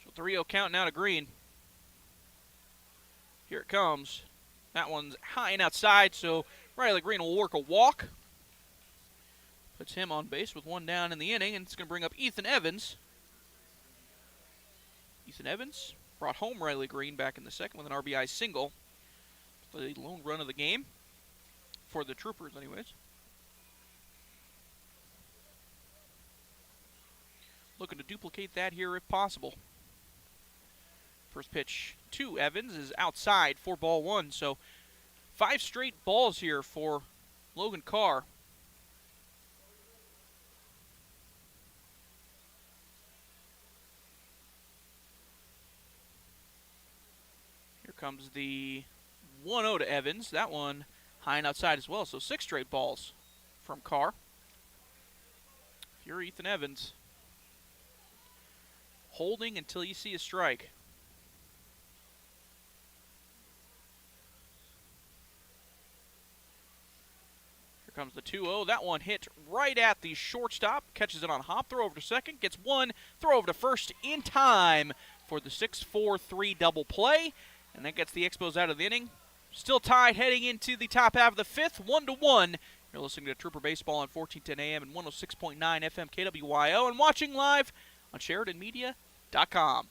So 3-0 count now to Green. Here it comes. That one's high and outside, so Riley Green will work a walk. Puts him on base with one down in the inning, and it's going to bring up Ethan Evans. Ethan Evans brought home Riley Green back in the second with an RBI single. The lone run of the game for the Troopers anyways. Looking to duplicate that here if possible. First pitch to Evans is outside for ball one. So 5 straight balls here for Logan Carr. comes the 1-0 to Evans. That one high and outside as well. So 6 straight balls from Carr. If you're Ethan Evans, holding until you see a strike. Here comes the 2-0. That one hit right at the shortstop. Catches it on hop. Throw over to second. Gets one. Throw over to first in time for the 6-4-3 double play. And that gets the Expos out of the inning. Still tied heading into the top half of the 5th, 1-1. You're listening to Trooper Baseball on 1410 AM and 106.9 FM KWYO and watching live on SheridanMedia.com.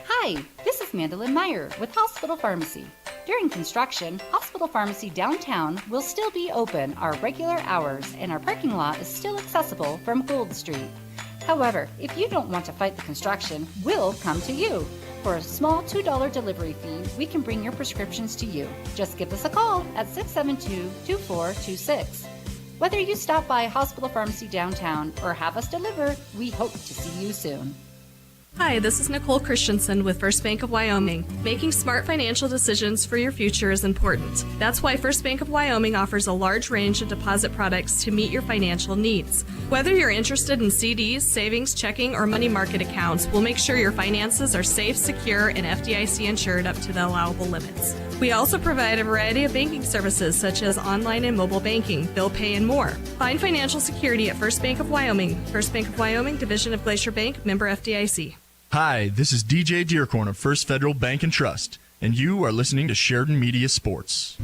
Hi, this is Mandolyn Meyer with Hospital Pharmacy. During construction, Hospital Pharmacy downtown will still be open our regular hours and our parking lot is still accessible from Gould Street. However, if you don't want to fight the construction, we'll come to you. For a small $2 delivery fee, we can bring your prescriptions to you. Just give us a call at 672-2426. Whether you stop by Hospital Pharmacy downtown or have us deliver, we hope to see you soon. Hi, this is Nicole Christensen with First Bank of Wyoming. Making smart financial decisions for your future is important. That's why First Bank of Wyoming offers a large range of deposit products to meet your financial needs. Whether you're interested in CDs, savings, checking, or money market accounts, we'll make sure your finances are safe, secure, and FDIC insured up to the allowable limits. We also provide a variety of banking services such as online and mobile banking, bill pay, and more. Find financial security at First Bank of Wyoming. First Bank of Wyoming, division of Glacier Bank, member FDIC. Hi, this is DJ Dearcorn of First Federal Bank and Trust, and you are listening to Sheridan Media Sports.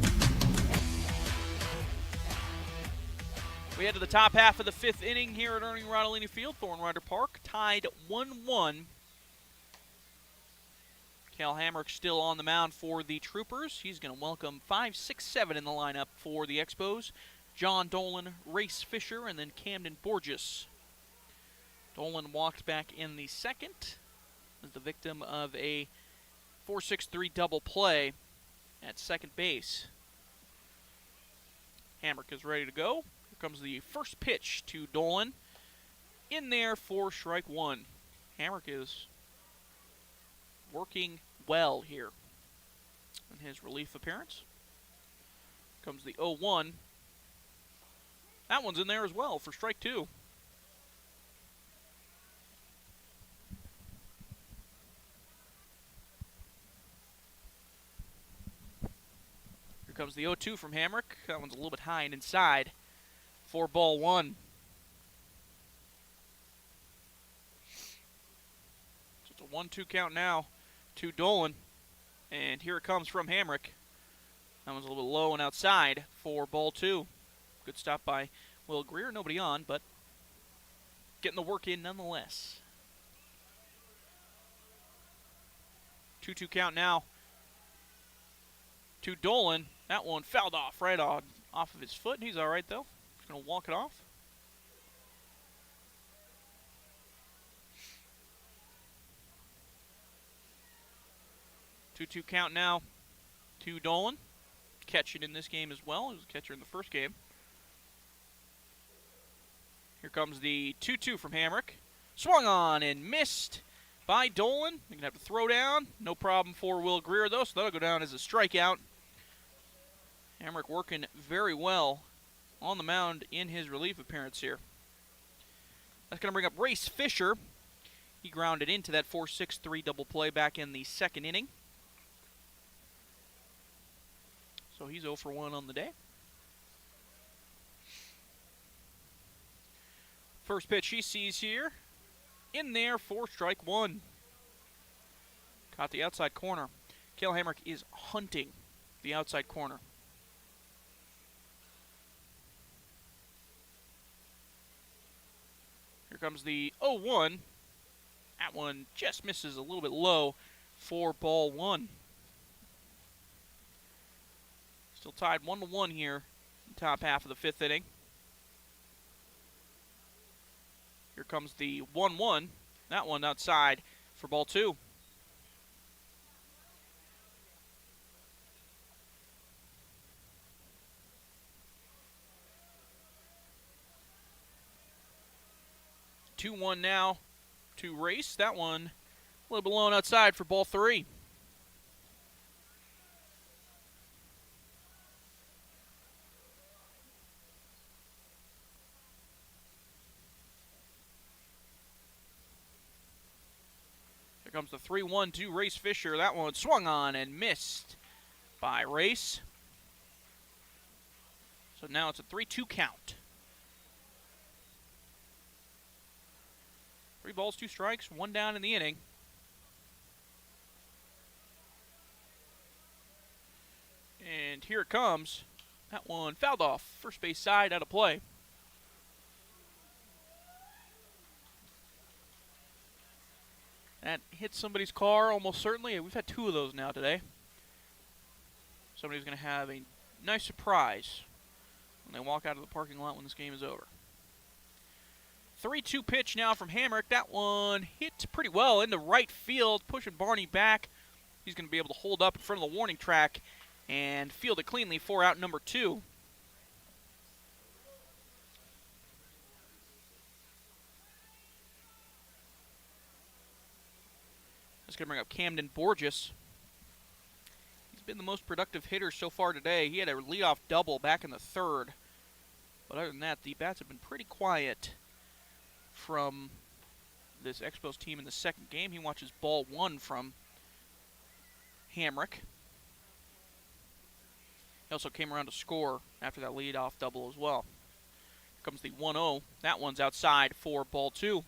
We head to the top half of the 5th inning here at Ernie Rodolini Field, Thorn Rider Park, tied 1-1. Cal Hamrick still on the mound for the Troopers. He's going to welcome 5, 6, 7 in the lineup for the Expos. John Dolan, Race Fisher, and then Camden Borges. Dolan walked back in the second. Was the victim of a 4-6-3 double play at second base. Hamrick is ready to go. Here comes the first pitch to Dolan. In there for strike one. Hamrick is working well here in his relief appearance. Comes the 0-1. That one's in there as well for strike two. Comes the 0-2 from Hamrick. That one's a little bit high and inside for ball one. So it's a 1-2 count now to Dolan. And here it comes from Hamrick. That one's a little bit low and outside for ball two. Good stop by Will Greer. Nobody on, but getting the work in nonetheless. 2-2 count now to Dolan. That one fouled off right off of his foot. He's all right, though. He's going to walk it off. Two count now to Dolan. Catching in this game as well. He was a catcher in the first game. Here comes the 2-2 from Hamrick. Swung on and missed by Dolan. They're going to have to throw down. No problem for Will Greer, though, so that'll go down as a strikeout. Hamrick working very well on the mound in his relief appearance here. That's going to bring up Race Fisher. He grounded into that 4-6-3 double play back in the second inning. So he's 0 for 1 on the day. First pitch he sees here. In there for strike one. Caught the outside corner. Cale Hamrick is hunting the outside corner. Here comes the 0-1. That one just misses a little bit low for ball one. Still tied 1-1 here in the top half of the 5th inning. Here comes the 1-1. That one outside for ball two. Two 2-1 now to Race. That one a little bit low and outside for ball three. comes the 3-1 to Race Fisher. That one swung on and missed by Race. So now it's a 3-2 count. 3 balls, 2 strikes, 1 down in the inning. And here it comes. That one fouled off. First base side, out of play. That hit somebody's car almost certainly. We've had 2 of those now today. Somebody's going to have a nice surprise when they walk out of the parking lot when this game is over. 3-2 pitch now from Hamrick. That one hit pretty well into right field, pushing Barney back. He's going to be able to hold up in front of the warning track and field it cleanly for out number 2. That's going to bring up Camden Borges. He's been the most productive hitter so far today. He had a leadoff double back in the 3rd. But other than that, the bats have been pretty quiet from this Expos team in the 2nd game. He watches ball 1 from Hamrick. He also came around to score after that leadoff double as well. Here comes the 1-0. That one's outside for ball 2.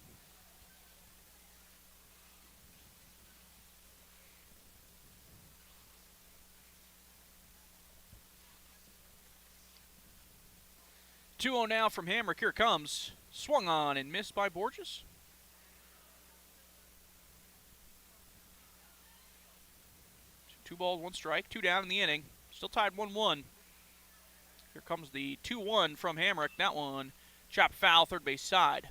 Now from Hamrick. Here it comes. Swung on and missed by Borges. Two balls, 1 strike, 2 down in the inning. Still tied 1-1. Here comes the 2-1 from Hamrick. That one chopped foul, third base side.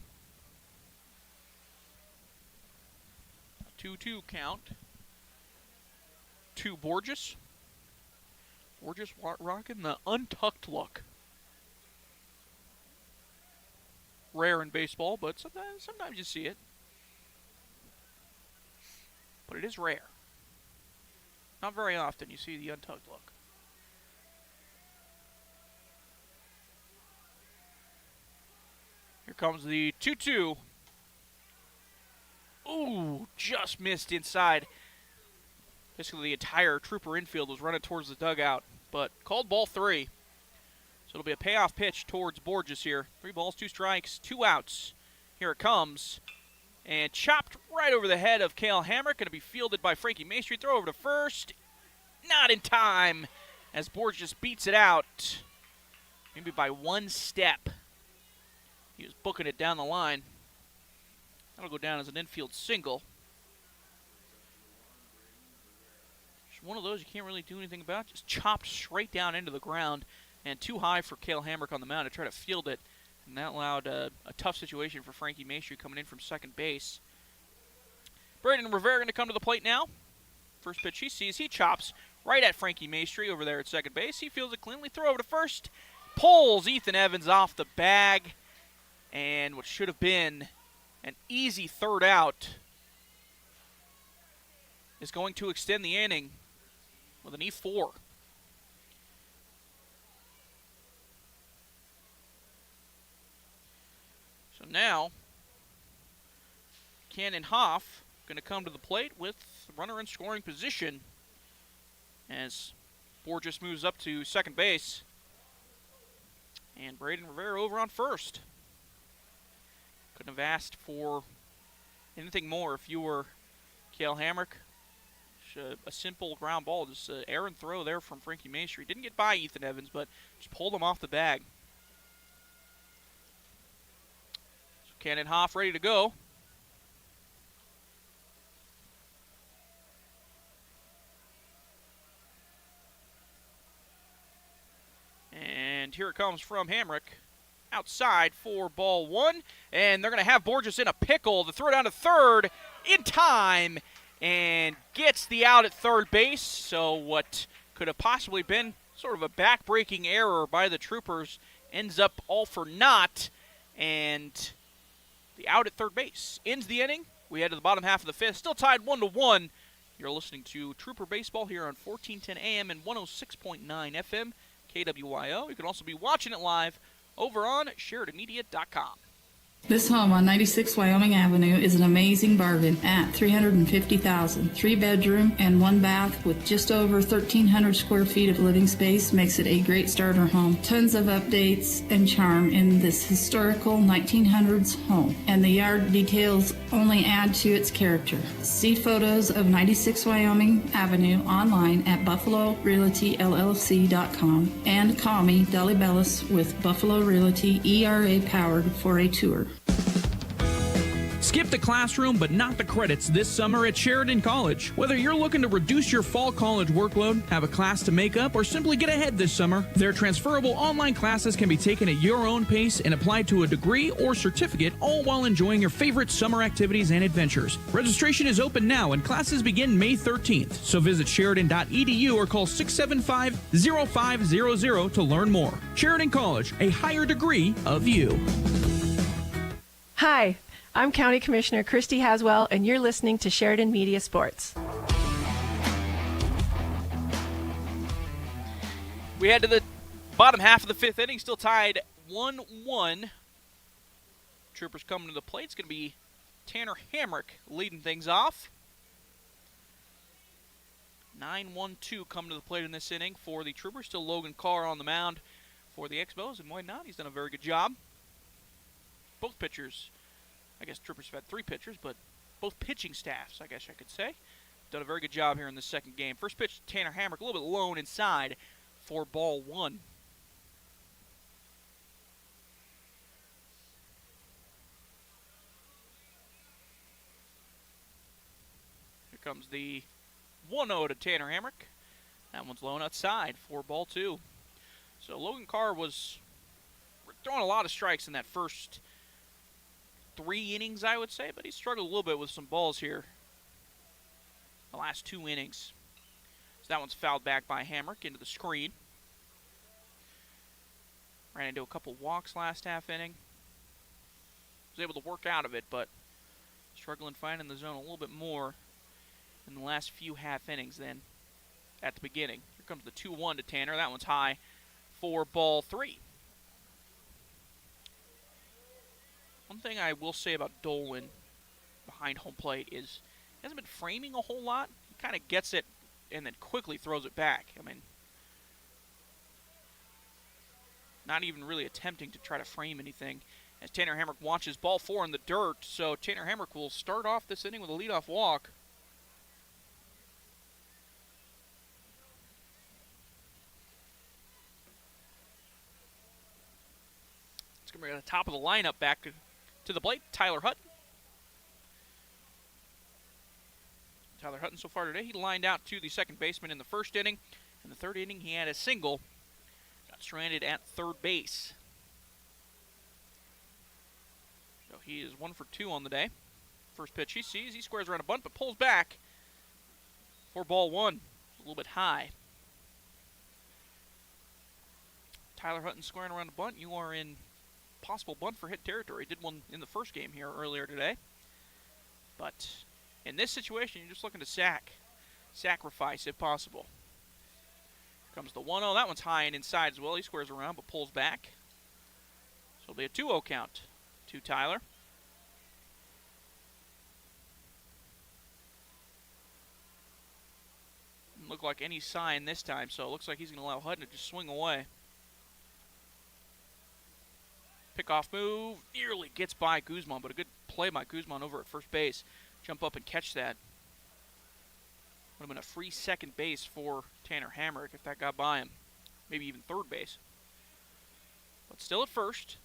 2-2 count to Borges. Borges rocking the untucked look. Rare in baseball, but sometimes you see it. But it is rare. Not very often you see the untucked look. Here comes the 2-2. Ooh, just missed inside. Basically the entire Trooper infield was running towards the dugout, but called ball 3. So it'll be a payoff pitch towards Borges here. 3 balls, 2 strikes, 2 outs. Here it comes. And chopped right over the head of Cale Hamrick. Going to be fielded by Frankie Maestri. Throw over to first. Not in time as Borges beats it out. Maybe by 1 step. He was booking it down the line. That'll go down as an infield single. Just one of those you can't really do anything about. Just chopped straight down into the ground. And too high for Cale Hamrick on the mound to try to field it. And that allowed a tough situation for Frankie Maestri coming in from second base. Braden Rivera going to come to the plate now. First pitch he sees, he chops right at Frankie Maestri over there at second base. He fields it cleanly, throw over to first. Pulls Ethan Evans off the bag. And what should have been an easy third out is going to extend the inning with an E4. So now, Cannon Hoff going to come to the plate with the runner in scoring position as Borges moves up to second base. And Braden Rivera over on first. Couldn't have asked for anything more if you were Cale Hamrick. A simple ground ball, just an errant throw there from Frankie Maestri. Didn't get by Ethan Evans, but just pulled him off the bag. Cannon Hoff ready to go. And here it comes from Hamrick. Outside for ball 1. And they're going to have Borges in a pickle. The throw down to third in time. And gets the out at third base. So what could have possibly been sort of a back-breaking error by the Troopers ends up all for naught. And the out at third base ends the inning. We head to the bottom half of the 5th. Still tied 1-1. You're listening to Trooper Baseball here on 1410 AM and 106.9 FM, KWYO. You can also be watching it live over on SheridanMedia.com. This home on 96 Wyoming Avenue is an amazing bargain at $350,000. 3-bedroom and 1 bath with just over 1,300 square feet of living space makes it a great starter home. Tons of updates and charm in this historical 1900s home, and the yard details only add to its character. See photos of 96 Wyoming Avenue online at BuffaloRealtyLLC.com and call me, Dolly Bellis, with Buffalo Realty ERA Powered for a tour. Skip the classroom, but not the credits this summer at Sheridan College. Whether you're looking to reduce your fall college workload, have a class to make up, or simply get ahead this summer, their transferable online classes can be taken at your own pace and applied to a degree or certificate, all while enjoying your favorite summer activities and adventures. Registration is open now and classes begin May 13th. So visit Sheridan.edu or call 675-0500 to learn more. Sheridan College, a higher degree of you. Hi, I'm County Commissioner Christy Haswell, and you're listening to Sheridan Media Sports. We head to the bottom half of the 5th inning, still tied 1-1. Troopers coming to the plate. It's going to be Tanner Hamrick leading things off. 9-1-2 coming to the plate in this inning for the Troopers. Still Logan Carr on the mound for the Expos, and why not? He's done a very good job. Both pitchers, I guess Troopers have had 3 pitchers, but both pitching staffs, I guess I could say, done a very good job here in this second game. First pitch, Tanner Hamrick, a little bit low inside for ball 1. Here comes the 1-0 to Tanner Hamrick. That one's low outside for ball 2. So Logan Carr was throwing a lot of strikes in that first 3 innings, I would say, but he struggled a little bit with some balls here the last 2 innings. So that one's fouled back by Hamrick into the screen. Ran into a couple walks last half inning. Was able to work out of it, but struggling finding the zone a little bit more in the last few half innings than at the beginning. Here comes the 2-1 to Tanner. That one's high for ball 3. One thing I will say about Dolan behind home plate is he hasn't been framing a whole lot. He kind of gets it and then quickly throws it back. I mean, not even really attempting to try to frame anything as Tanner Hamrick watches ball 4 in the dirt. So Tanner Hamrick will start off this inning with a leadoff walk. It's going to be at the top of the lineup back to the plate, Tyler Hutton. Tyler Hutton so far today, he lined out to the second baseman in the first inning. In the third inning, he had a single. Got stranded at third base. So he is 1 for 2 on the day. First pitch he sees, he squares around a bunt, but pulls back for ball 1. A little bit high. Tyler Hutton squaring around a bunt. You are in possible bunt for hit territory. Did one in the first game here earlier today. But in this situation, you're just looking to sacrifice if possible. Here comes the 1-0. That one's high and inside as well. He squares around but pulls back. So it'll be a 2-0 count to Tyler. Didn't look like any sign this time, so it looks like he's going to allow Hutton to just swing away. Pickoff move, nearly gets by Guzman, but a good play by Guzman over at first base. Jump up and catch that. Would have been a free second base for Tanner Hamrick if that got by him. Maybe even third base. But still at first.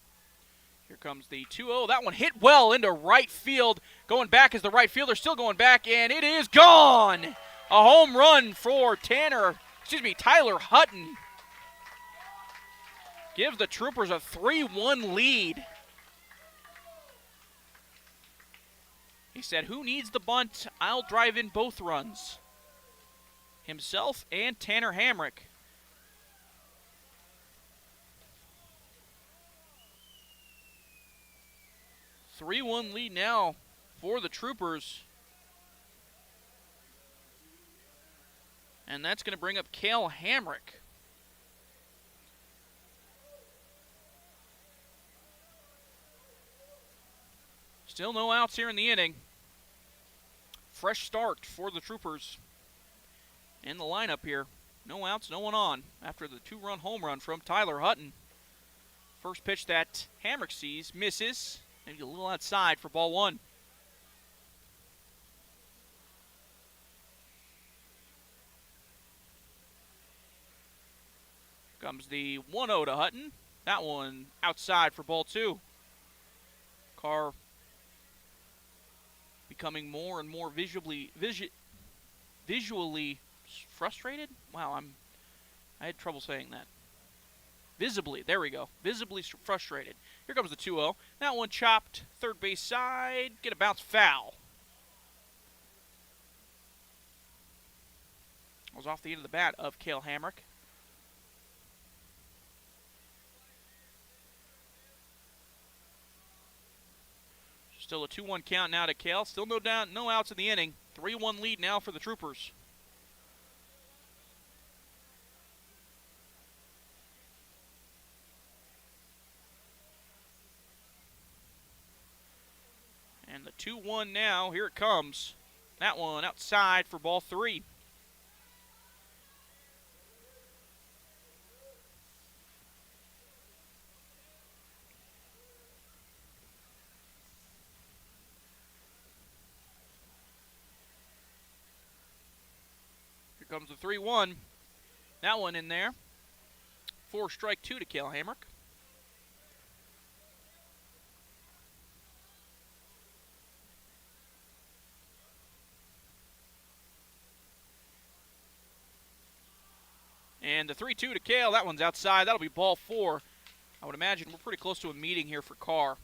Here comes the 2-0. That one hit well into right field. Going back is the right fielder, still going back, and it is gone! A home run for Tyler Hutton. Gives the Troopers a 3-1 lead. He said, who needs the bunt? I'll drive in both runs. Himself and Tanner Hamrick. A 3-1 lead now for the Troopers. And that's going to bring up Cale Hamrick. Still no outs here in the inning. Fresh start for the Troopers in the lineup here. No outs, no one on after the 2-run home run from Tyler Hutton. First pitch that Hamrick sees, misses, maybe a little outside for ball 1. Comes the 1-0 to Hutton. That one outside for ball 2. Carr becoming more and more visually frustrated. Wow, I had trouble saying that. Visibly, there we go. Visibly frustrated. Here comes the 2-0. That one chopped third base side. Get a bounce foul. It was off the end of the bat of Cale Hamrick. Still a 2-1 count now to Cale. Still no outs in the inning. 3-1 lead now for the Troopers. And the 2-1 now, here it comes. That one outside for ball 3. Here comes the 3-1. That one in there. 4 strike 2 to Cale Hamrick. And the 3-2 to Cale, that one's outside. That'll be ball 4. I would imagine we're pretty close to a meeting here for Carr.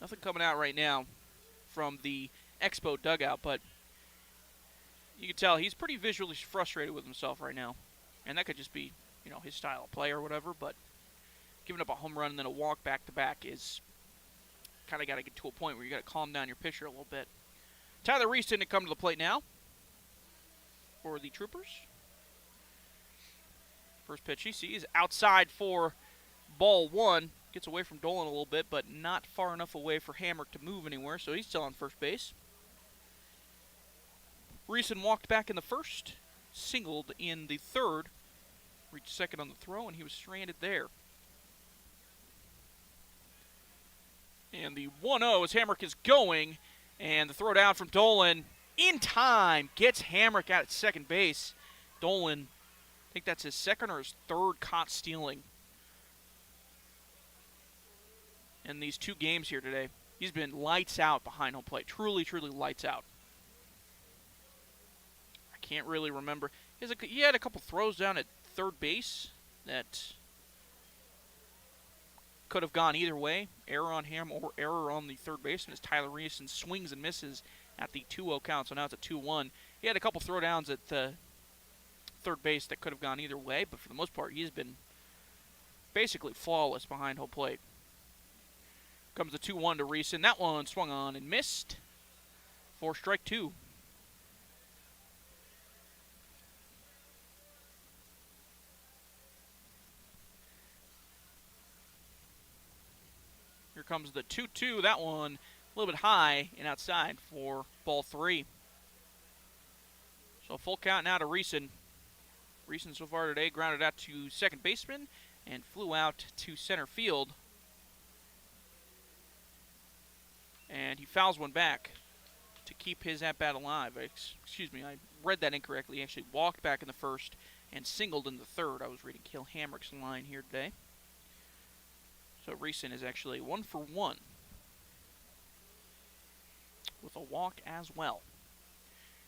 Nothing coming out right now from the Expo dugout, but you can tell he's pretty visually frustrated with himself right now. And that could just be, his style of play or whatever, but giving up a home run and then a walk back-to-back is kind of got to get to a point where you got to calm down your pitcher a little bit. Tyler Reeston to come to the plate now for the Troopers. First pitch he sees outside for ball 1. Gets away from Dolan a little bit, but not far enough away for Hamrick to move anywhere, so he's still on first base. Reeson walked back in the first, singled in the third, reached second on the throw, and he was stranded there. And the 1-0 as Hamrick is going, and the throw down from Dolan in time gets Hamrick out at second base. Dolan, I think that's his second or his third caught stealing in these 2 games here today. He's been lights out behind home plate. Truly, truly lights out. I can't really remember. He had a couple throws down at third base that could have gone either way. Error on him or error on the third baseman as Tyler Reeson swings and misses at the 2-0 count, so now it's a 2-1. He had a couple throwdowns at third base that could have gone either way, but for the most part, he's been basically flawless behind home plate. Comes the 2-1 to Reeson. That one swung on and missed for strike 2. Here comes the 2-2. That one a little bit high and outside for ball 3. So full count now to Reeson. Reeson so far today grounded out to second baseman and flew out to center field. And he fouls one back to keep his at-bat alive. Excuse me, I read that incorrectly. He actually walked back in the first and singled in the third. I was reading Cale Hamrick's line here today. So Reeson is actually 1 for 1 with a walk as well.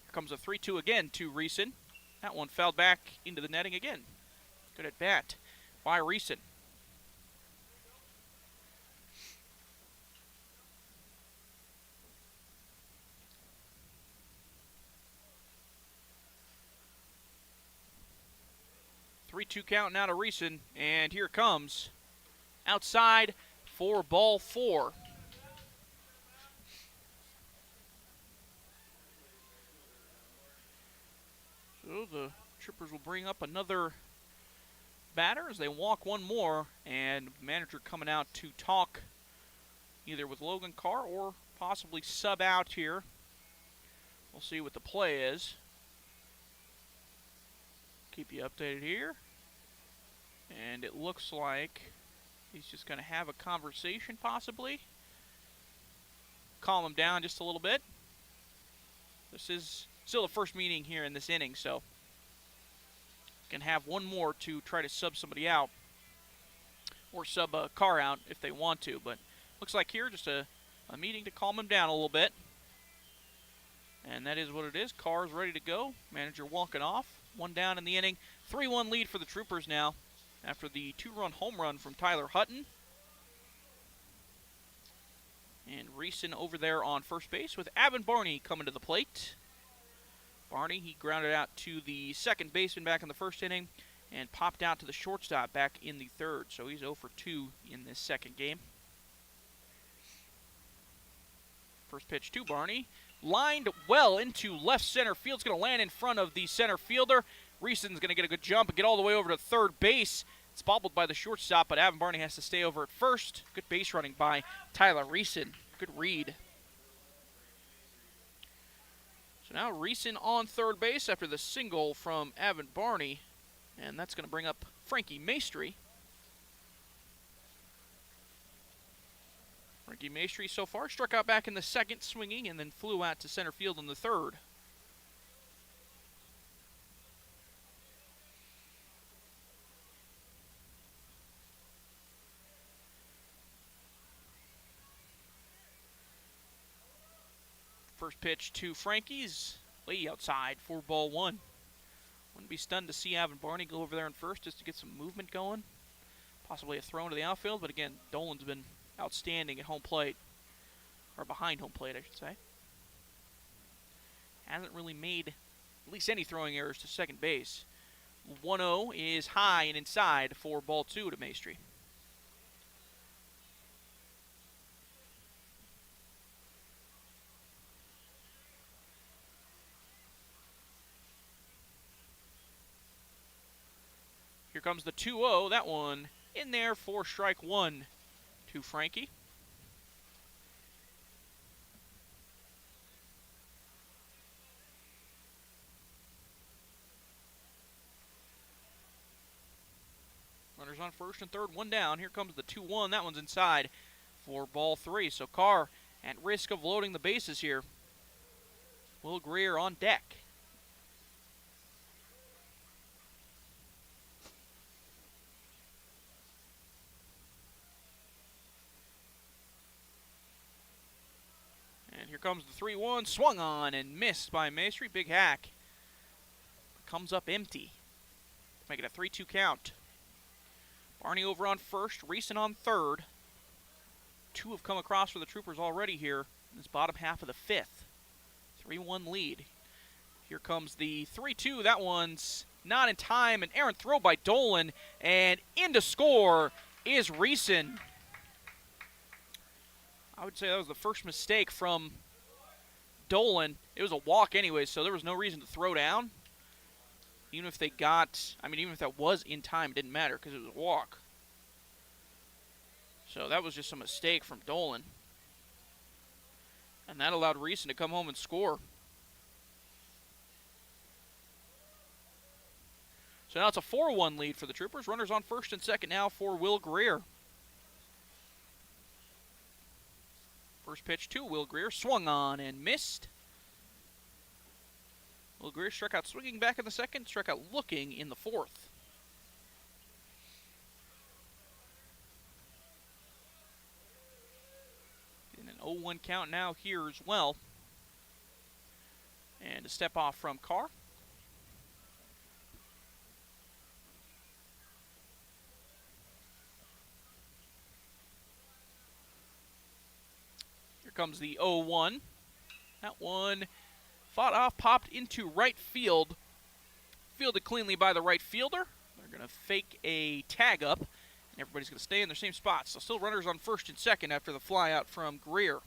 Here comes a 3-2 again to Reeson. That one fouled back into the netting again. Good at bat by Reeson. Three-two count now to Reeson, and here it comes. Outside for ball 4. So the Troopers will bring up another batter as they walk one more, and manager coming out to talk either with Logan Carr or possibly sub out here. We'll see what the play is. Keep you updated here. And it looks like he's just going to have a conversation possibly. Calm him down just a little bit. This is still the first meeting here in this inning, so can have one more to try to sub somebody out or sub a Carr out if they want to. But looks like here just a meeting to calm him down a little bit. And that is what it is. Carr's ready to go. Manager walking off. One down in the inning. 3-1 lead for the Troopers now after the 2-run home run from Tyler Hutton. And Reeson over there on first base with Avin Barney coming to the plate. Barney, he grounded out to the second baseman back in the first inning and popped out to the shortstop back in the third. So he's 0 for 2 in this second game. First pitch to Barney. Lined well into left center field. It's going to land in front of the center fielder. Reeson's going to get a good jump and get all the way over to third base. It's bobbled by the shortstop, but Avin Barney has to stay over at first. Good base running by Tyler Reeson. Good read. So now Reeson on third base after the single from Avin Barney. And that's going to bring up Frankie Maestri. Frankie Maestri so far struck out back in the second, swinging, and then flew out to center field in the third. First pitch to Frankie's way outside for ball one. Wouldn't be stunned to see Avin Barney go over there in first just to get some movement going. Possibly a throw into the outfield, but again, Dolan's been outstanding at home plate, or behind home plate, I should say. Hasn't really made at least any throwing errors to second base. 1-0 is high and inside for ball two to Maestri. Here comes the 2-0. That one in there for strike one to Frankie. Runners on first and third, one down. Here comes the 2-1. That one's inside for ball three. So Carr at risk of loading the bases here. Will Greer on deck. Here comes the 3-1, swung on and missed by Maestri. Big hack. Comes up empty. Make it a 3-2 count. Barney over on first, Reeson on third. Two have come across for the Troopers already here in this bottom half of the fifth. 3-1 lead. Here comes the 3-2. That one's not in time. An errant throw by Dolan. And in to score is Reeson. I would say that was the first mistake from Dolan. It was a walk anyway, so there was no reason to throw down. Even if they got, even if that was in time, it didn't matter because it was a walk. So that was just a mistake from Dolan. And that allowed Reeson to come home and score. So now it's a 4-1 lead for the Troopers. Runners on first and second now for Will Greer. First pitch to Will Greer, swung on and missed. Will Greer struck out swinging back in the second, struck out looking in the fourth. In an 0-1 count now here as well. And a step off from Carr. Comes the 0-1. That one fought off, popped into right field. Fielded cleanly by the right fielder. They're going to fake a tag up, and everybody's going to stay in their same spots. So still runners on first and second after the fly out from Greer.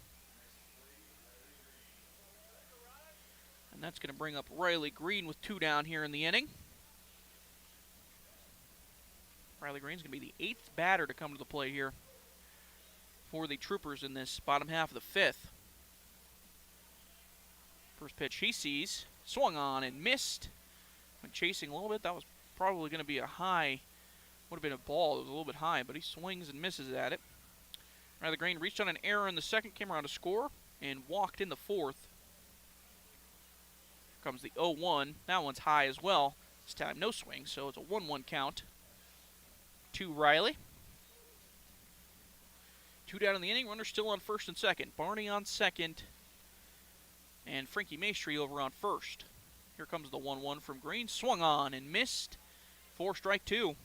And that's going to bring up Riley Green with two down here in the inning. Riley Green's going to be the 8th batter to come to the plate here for the Troopers in this bottom half of the 5th. First pitch he sees, swung on and missed. Went chasing a little bit. That was probably going to be a high, would have been a ball. It was a little bit high, but he swings and misses at it. Riley Green reached on an error in the 2nd, came around to score, and walked in the 4th. Here comes the 0-1. That one's high as well. This time no swing, so it's a 1-1 count to Riley. 2 down in the inning. Runners still on 1st and 2nd. Barney on 2nd, and Frankie Maestri over on 1st. Here comes the 1-1 from Green. Swung on and missed for strike 2.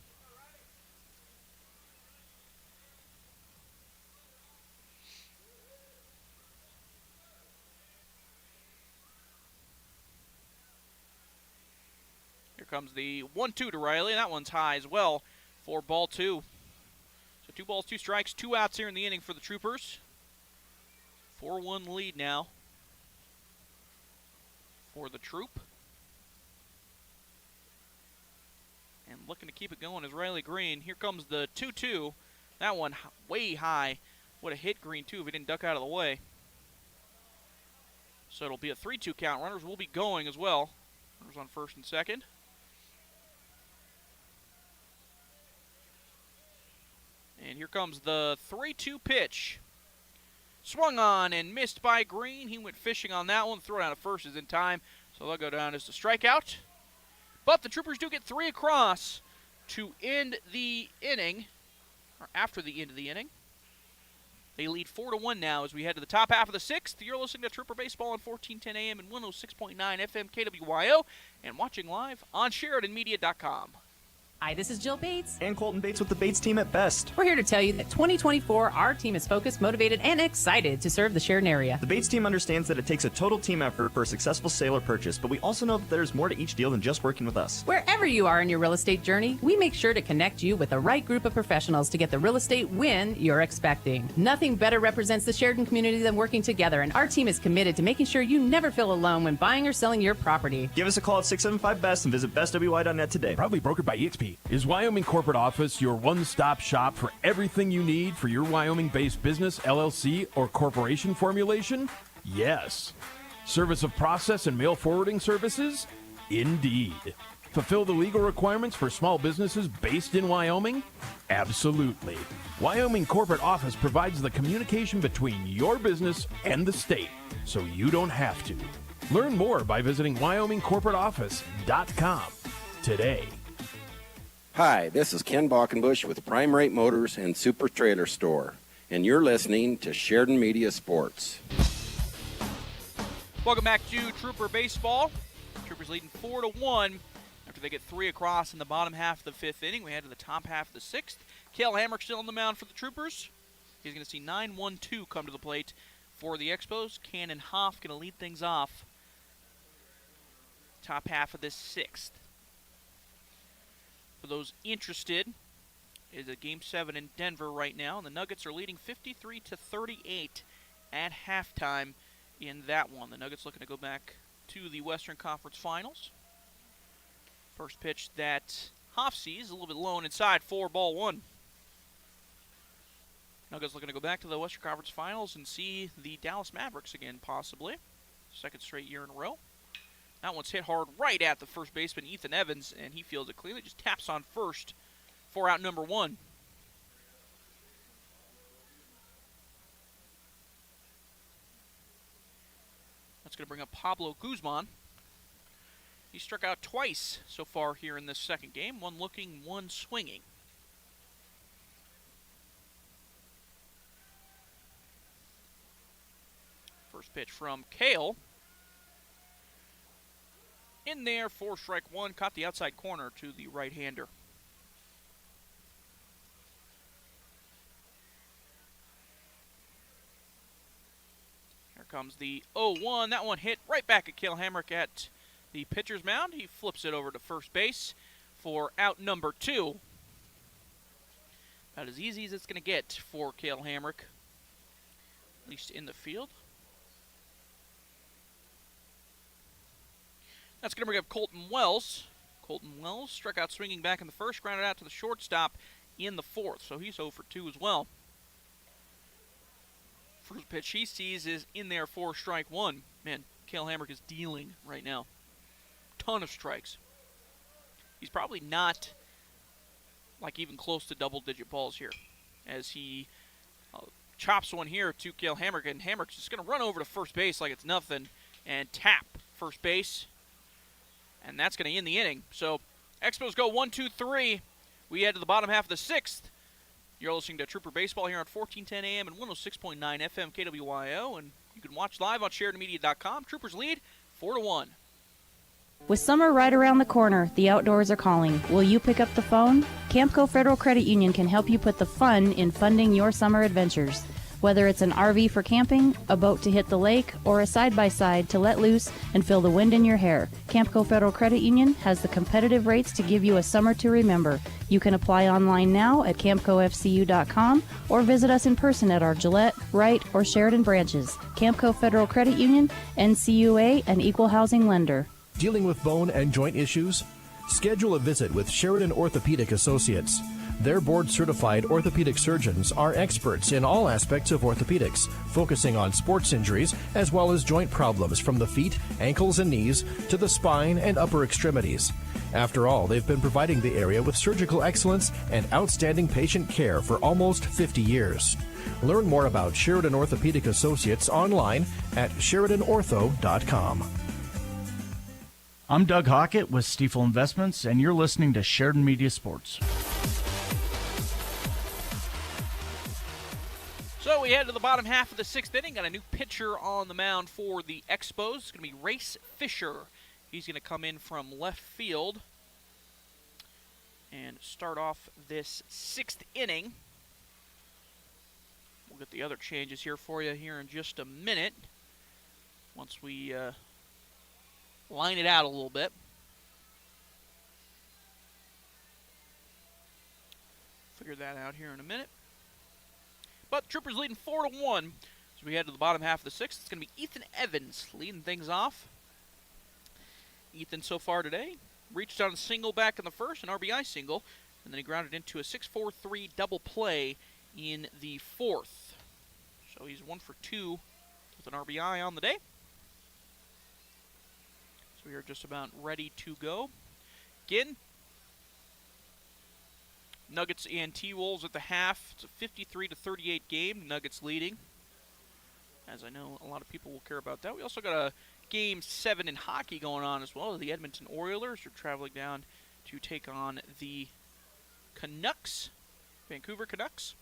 Here comes the 1-2 to Riley. That one's high as well for ball 2. So 2 balls, 2 strikes, 2 outs here in the inning for the Troopers. 4-1 lead now for the Troop. And looking to keep it going is Riley Green. Here comes the 2-2. That one way high. Would have hit Green, too, if he didn't duck out of the way. So it'll be a 3-2 count. Runners will be going as well. Runners on 1st and 2nd. And here comes the 3-2 pitch. Swung on and missed by Green. He went fishing on that one. Throw down to 1st is in time, so they'll go down as a strikeout. But the Troopers do get 3 across to end the inning, or after the end of the inning. They lead 4-1 now as we head to the top half of the 6th. You're listening to Trooper Baseball on 1410 AM and 106.9 FM KWYO, and watching live on SheridanMedia.com. Hi, this is Jill Bates. And Colton Bates with the Bates team at Best. We're here to tell you that 2024, our team is focused, motivated, and excited to serve the Sheridan area. The Bates team understands that it takes a total team effort for a successful sale or purchase, but we also know that there's more to each deal than just working with us. Wherever you are in your real estate journey, we make sure to connect you with the right group of professionals to get the real estate win you're expecting. Nothing better represents the Sheridan community than working together, and our team is committed to making sure you never feel alone when buying or selling your property. Give us a call at 675-BEST and visit bestwy.net today. Proudly brokered by eXp. Is Wyoming Corporate Office your one-stop shop for everything you need for your Wyoming-based business, LLC, or corporation formulation? Yes. Service of process and mail forwarding services? Indeed. Fulfill the legal requirements for small businesses based in Wyoming? Absolutely. Wyoming Corporate Office provides the communication between your business and the state, so you don't have to. Learn more by visiting WyomingCorporateOffice.com today. Hi, this is Ken Balkenbush with Prime Rate Motors and Super Trailer Store, and you're listening to Sheridan Media Sports. Welcome back to Trooper Baseball. Troopers leading 4-1 after they get 3 across in the bottom half of the 5th inning. We head to the top half of the 6th. Cale Hamrick still on the mound for the Troopers. He's going to see 9-1-2 come to the plate for the Expos. Cannon Hoff going to lead things off top half of this 6th. For those interested, is a Game 7 in Denver right now, and the Nuggets are leading 53-38 at halftime in that one. The Nuggets looking to go back to the Western Conference Finals. First pitch that Hoff sees, a little bit low and inside for ball 1. Nuggets looking to go back to the Western Conference Finals and see the Dallas Mavericks again, possibly. 2nd straight year in a row. That one's hit hard right at the first baseman, Ethan Evans, and he fields it cleanly. Just taps on first for out number 1. That's going to bring up Pablo Guzman. He struck out twice so far here in this 2nd game. One looking, one swinging. First pitch from Cale. In there for strike 1, caught the outside corner to the right-hander. Here comes the 0-1. That one hit right back at Cale Hamrick at the pitcher's mound. He flips it over to first base for out number 2. About as easy as it's going to get for Cale Hamrick, at least in the field. That's going to bring up Colton Wells. Colton Wells struck out swinging back in the first, grounded out to the shortstop in the fourth, so he's 0 for 2 as well. First pitch he sees is in there for strike one. Man, Cale Hamrick is dealing right now. Ton of strikes. He's probably not like even close to double-digit balls here as he chops one here to Cale Hamrick, and Hamrick's just going to run over to first base like it's nothing and tap first base, and that's going to end the inning. So Expos go 1-2-3. We head to the bottom half of the sixth. You're listening to Trooper Baseball here on 1410 AM and 106.9 FM KWYO, and you can watch live on SheridanMedia.com. Troopers lead 4-1. With summer right around the corner, the outdoors are calling. Will you pick up the phone? Campco Federal Credit Union can help you put the fun in funding your summer adventures. Whether it's an RV for camping, a boat to hit the lake, or a side-by-side to let loose and feel the wind in your hair, Campco Federal Credit Union has the competitive rates to give you a summer to remember. You can apply online now at campcofcu.com or visit us in person at our Gillette, Wright, or Sheridan branches. Campco Federal Credit Union, NCUA, an equal housing lender. Dealing with bone and joint issues? Schedule a visit with Sheridan Orthopedic Associates. Their board-certified orthopedic surgeons are experts in all aspects of orthopedics, focusing on sports injuries as well as joint problems from the feet, ankles, and knees to the spine and upper extremities. After all, they've been providing the area with surgical excellence and outstanding patient care for almost 50 years. Learn more about Sheridan Orthopedic Associates online at SheridanOrtho.com. I'm Doug Hockett with Stiefel Investments, and you're listening to Sheridan Media Sports. So we head to the bottom half of the sixth inning. Got a new pitcher on the mound for the Expos. It's going to be Race Fisher. He's going to come in from left field and start off this sixth inning. We'll get the other changes here for you here in just a minute once we line it out a little bit. Figure that out here in a minute. But the Troopers leading 4-1 as we head to the bottom half of the sixth. It's going to be Ethan Evans leading things off. Ethan so far today reached on a single back in the first, an RBI single, and then he grounded into a 6-4-3 double play in the fourth. So he's 1 for 2 with an RBI on the day. So we are just about ready to go. Again, Nuggets and T-Wolves at the half. It's a 53-38 game. Nuggets leading, as I know a lot of people will care about that. We also got a Game 7 in hockey going on as well. The Edmonton Oilers are traveling down to take on the Canucks, Vancouver Canucks.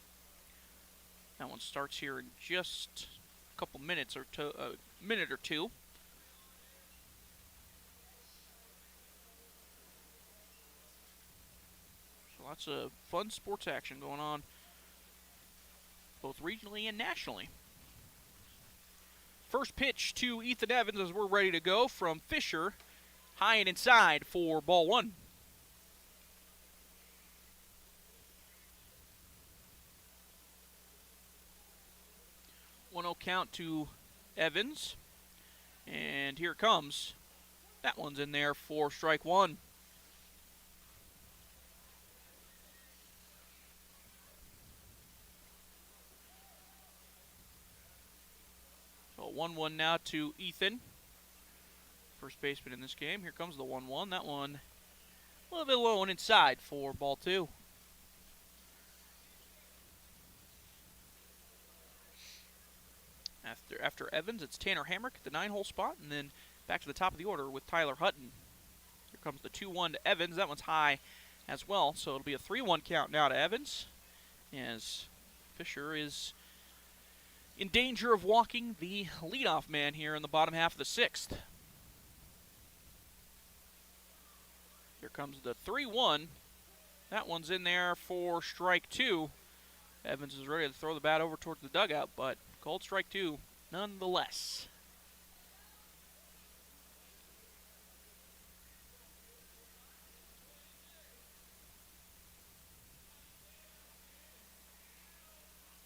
That one starts here in just a couple minutes or a minute or two. Lots of fun sports action going on, both regionally and nationally. First pitch to Ethan Evans as we're ready to go from Fisher, high and inside for ball one. 1-0 count to Evans, and here it comes. That one's in there for strike one. So 1-1 now to Ethan, first baseman in this game. Here comes the 1-1. That one a little bit low and inside for ball two. After Evans, it's Tanner Hamrick at the 9-hole spot, and then back to the top of the order with Tyler Hutton. Here comes the 2-1 to Evans. That one's high as well, so it'll be a 3-1 count now to Evans, as Fisher is in danger of walking the leadoff man here in the bottom half of the sixth. Here comes the 3-1. That one's in there for strike two. Evans is ready to throw the bat over towards the dugout, but called strike two nonetheless.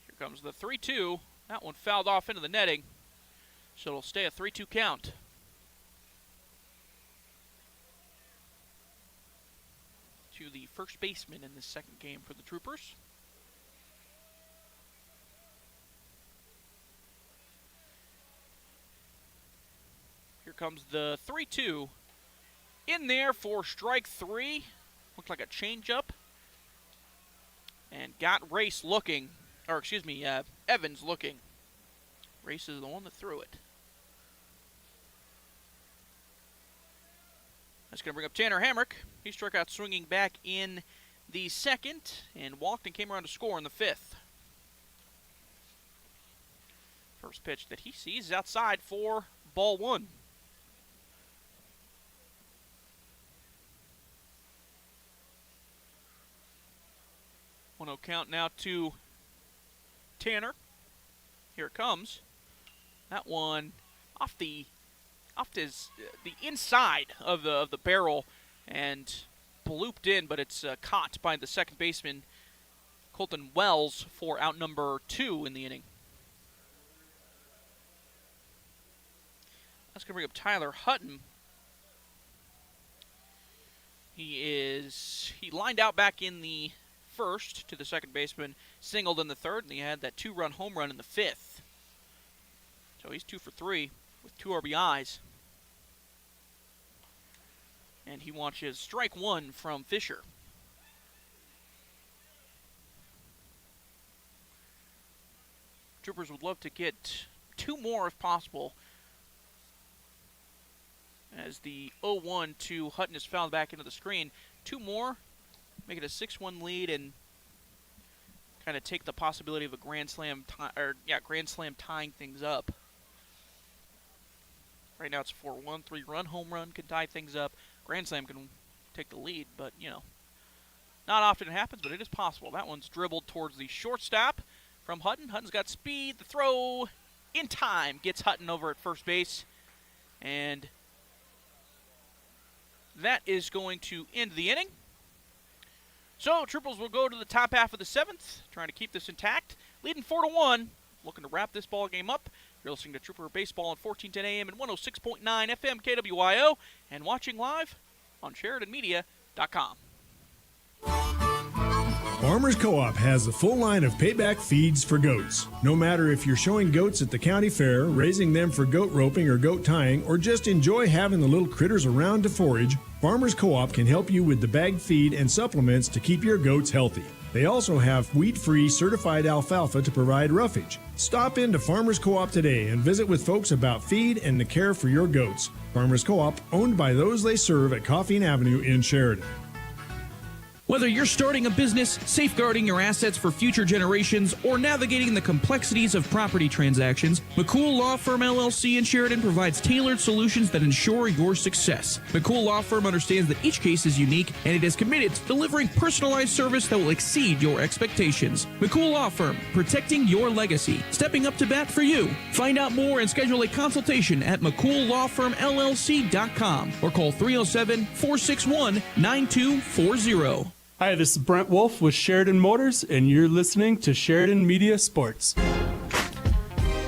Here comes the 3-2. That one fouled off into the netting, so it'll stay a 3-2 count. first baseman in this second game for the Troopers. Here comes the 3-2. In there for strike 3. Looked like a changeup. And got Race looking. Or, excuse me, Evans looking. Race is the one that threw it. That's going to bring up Tanner Hamrick. He struck out swinging back in the second and walked and came around to score in the fifth. First pitch that he sees is outside for ball 1. 1-0 count now to Tanner. Here it comes. That one off the inside of the barrel and blooped in, but it's caught by the second baseman Colton Wells for out number 2 in the inning. That's going to bring up Tyler Hutton. He lined out back in the first to the second baseman, singled in the third, and he had that 2-run home run in the fifth. So he's 2 for 3 with 2 RBIs. And he watches strike 1 from Fisher. Troopers would love to get 2 more if possible, as the 0-1 to Hutton is fouled back into the screen. 2 more, make it a 6-1 lead, and kind of take the possibility of a grand slam tying things up. Right now it's 4-1, 3-run home run can tie things up. Grand slam can take the lead, but not often it happens, but it is possible. That one's dribbled towards the shortstop from Hutton. Hutton's got speed. The throw in time gets Hutton over at first base, and that is going to end the inning. So Troopers will go to the top half of the 7th, trying to keep this intact, leading 4-1, looking to wrap this ball game up. You're listening to Trooper Baseball on 1410 AM and 106.9 FM KWYO, and watching live on SheridanMedia.com. Farmers Co-op has a full line of payback feeds for goats. No matter if you're showing goats at the county fair, raising them for goat roping or goat tying, or just enjoy having the little critters around to forage, Farmers Co-op can help you with the bagged feed and supplements to keep your goats healthy. They also have wheat-free certified alfalfa to provide roughage. Stop into Farmers Co-op today and visit with folks about feed and the care for your goats. Farmers Co-op, owned by those they serve at Coffeen Avenue in Sheridan. Whether you're starting a business, safeguarding your assets for future generations, or navigating the complexities of property transactions, McCool Law Firm LLC in Sheridan provides tailored solutions that ensure your success. McCool Law Firm understands that each case is unique, and it is committed to delivering personalized service that will exceed your expectations. McCool Law Firm, protecting your legacy, stepping up to bat for you. Find out more and schedule a consultation at McCoolLawFirmLLC.com or call 307-461-9240. Hi, this is Brent Wolf with Sheridan Motors, and you're listening to Sheridan Media Sports.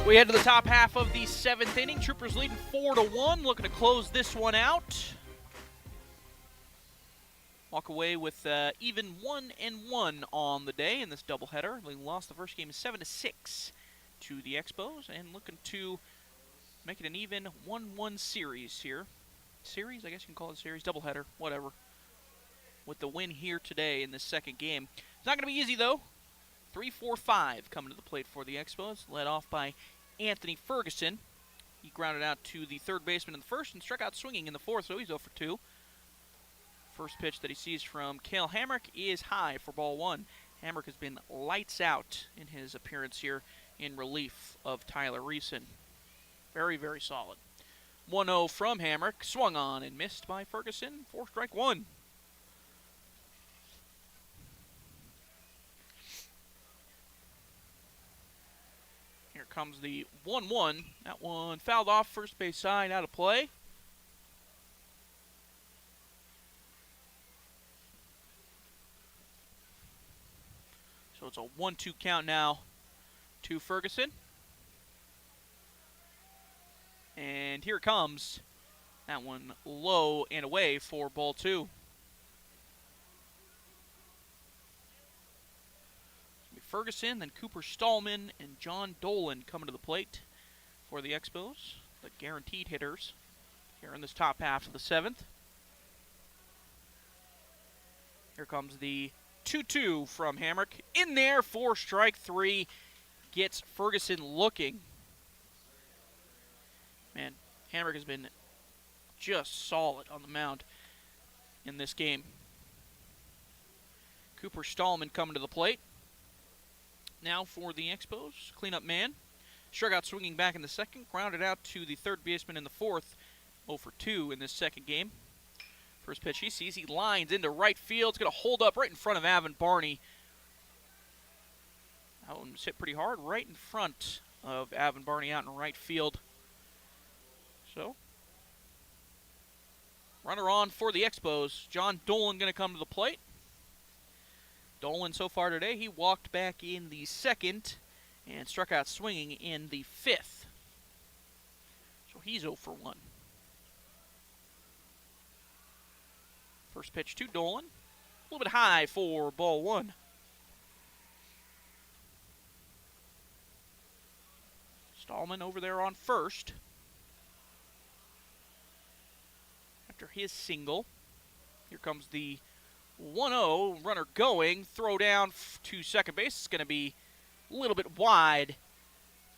We head to the top half of the 7th inning. Troopers leading 4-1, looking to close this one out. Walk away with even 1-1 on the day in this doubleheader. They lost the first game 7-6 to the Expos, and looking to make it an even 1-1 series here. Series? I guess you can call it a series. Doubleheader. Whatever. With the win here today in this second game. It's not going to be easy, though. 3-4-5 coming to the plate for the Expos, led off by Anthony Ferguson. He grounded out to the third baseman in the first and struck out swinging in the fourth, so he's 0 for 2. First pitch that he sees from Cale Hamrick is high for ball 1. Hamrick has been lights out in his appearance here in relief of Tyler Reeson. Very, very solid. 1-0 from Hamrick, swung on and missed by Ferguson for strike 1. Here comes the 1-1. That one fouled off first base side, out of play. So it's a 1-2 count now to Ferguson. And here it comes. That one low and away for ball 2. Ferguson, then Cooper Stallman, and John Dolan coming to the plate for the Expos, the guaranteed hitters here in this top half of the 7th. Here comes the 2-2 from Hamrick. In there for strike 3. Gets Ferguson looking. Man, Hamrick has been just solid on the mound in this game. Cooper Stallman coming to the plate. Now for the Expos, cleanup man. Struck out swinging back in the second, grounded out to the third baseman in the fourth. 0 for 2 in this second game. First pitch he sees, he lines into right field. It's going to hold up right in front of Avon Barney. That one was hit pretty hard right in front of Avon Barney out in right field. So, runner on for the Expos. John Dolan going to come to the plate. Dolan so far today, he walked back in the second and struck out swinging in the fifth. So he's 0 for 1. First pitch to Dolan. A little bit high for ball 1. Stallman over there on first. After his single. Here comes the 1-0, runner going, throw down to second base. It's going to be a little bit wide.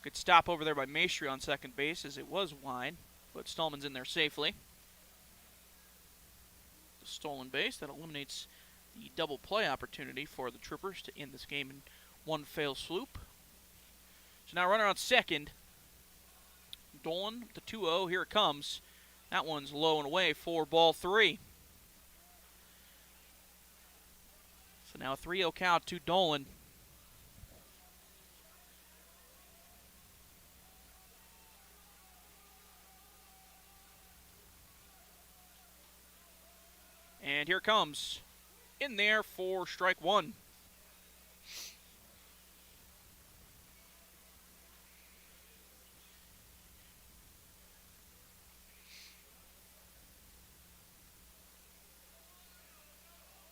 Good stop over there by Maestri on second base as it was wide, but Stallman's in there safely. The stolen base, that eliminates the double play opportunity for the Troopers to end this game in one fail swoop. So now runner on second. Dolan, the 2-0, here it comes. That one's low and away for ball 3. So now a 3-0 count to Dolan. And here comes in there for strike 1.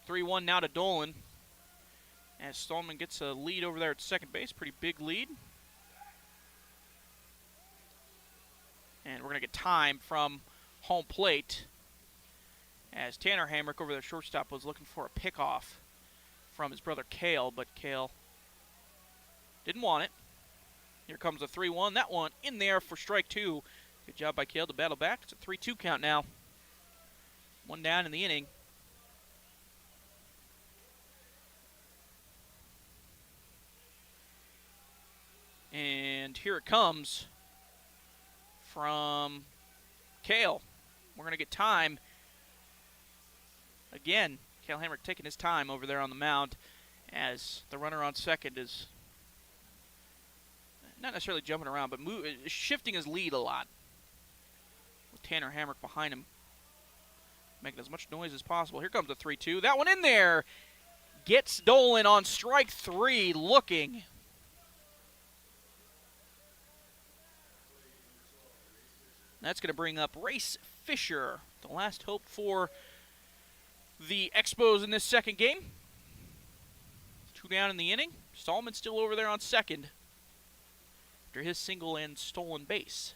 (3-1) now to Dolan. As Stallman gets a lead over there at second base, pretty big lead. And we're going to get time from home plate as Tanner Hamrick over there shortstop was looking for a pickoff from his brother Cale, but Cale didn't want it. Here comes the 3-1. That one in there for strike 2. Good job by Cale to battle back. It's a 3-2 count now. One down in the inning. And here it comes from Cale. We're going to get time. Again, Cale Hamrick taking his time over there on the mound as the runner on second is not necessarily jumping around, but shifting his lead a lot. With Tanner Hamrick behind him, making as much noise as possible. Here comes the 3-2. That one in there gets Dolan on strike 3 looking. That's going to bring up Race Fisher, the last hope for the Expos in this second game. 2 down in the inning. Stallman still over there on second after his single and stolen base.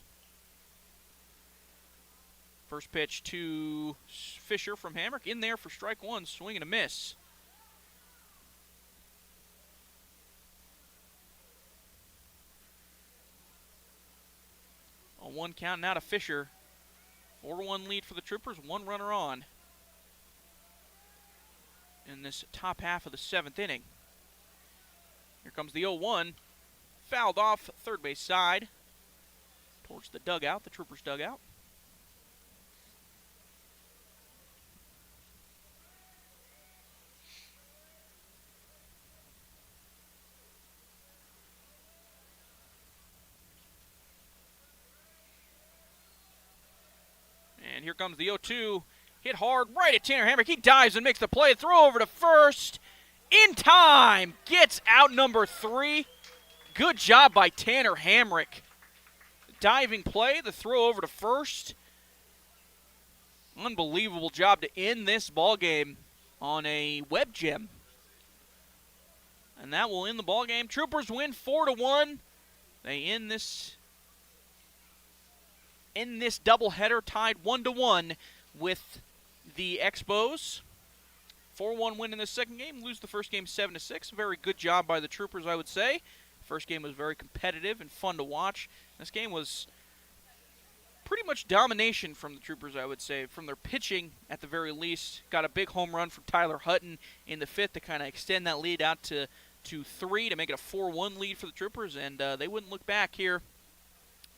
First pitch to Fisher from Hamrick. In there for strike 1, swing and a miss. A 1 count now to Fisher. 4-1 lead for the Troopers, 1 runner on in this top half of the 7th inning. Here comes the 0-1. Fouled off third base side towards the dugout, the Troopers' dugout. And here comes the 0-2. Hit hard right at Tanner Hamrick. He dives and makes the play. Throw over to first. In time. Gets out number 3. Good job by Tanner Hamrick. Diving play. The throw over to first. Unbelievable job to end this ball game on a web gem. and that will end the ball game. Troopers win 4-1. They end this doubleheader tied 1-1 with the Expos. 4-1 win in the second game. Lose the first game 7-6. Very good job by the Troopers, I would say. First game was very competitive and fun to watch. This game was pretty much domination from the Troopers, I would say, from their pitching at the very least. Got a big home run from Tyler Hutton in the fifth to kind of extend that lead out to 3 to make it a 4-1 lead for the Troopers, and they wouldn't look back here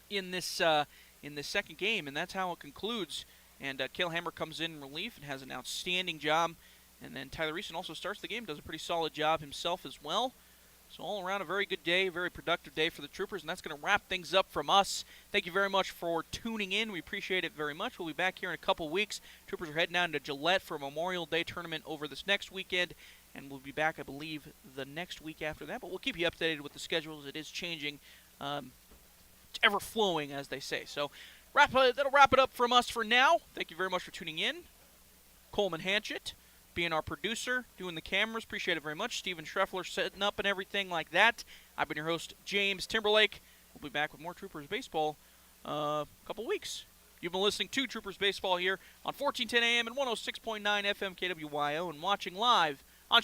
in this second game, and that's how it concludes. And Cale Hammer comes in relief and has an outstanding job. And then Tyler Reeson also starts the game, does a pretty solid job himself as well. So all around a very good day, very productive day for the Troopers, and that's going to wrap things up from us. Thank you very much for tuning in. We appreciate it very much. We'll be back here in a couple weeks. Troopers are heading down to Gillette for a Memorial Day tournament over this next weekend, and we'll be back, I believe, the next week after that. But we'll keep you updated with the schedules. It is changing. It's ever-flowing, as they say. So that'll wrap it up from us for now. Thank you very much for tuning in. Coleman Hanchett being our producer, doing the cameras. Appreciate it very much. Steven Schreffler setting up and everything like that. I've been your host, James Timberlake. We'll be back with more Troopers Baseball a couple weeks. You've been listening to Troopers Baseball here on 1410 AM and 106.9 FM KWYO and watching live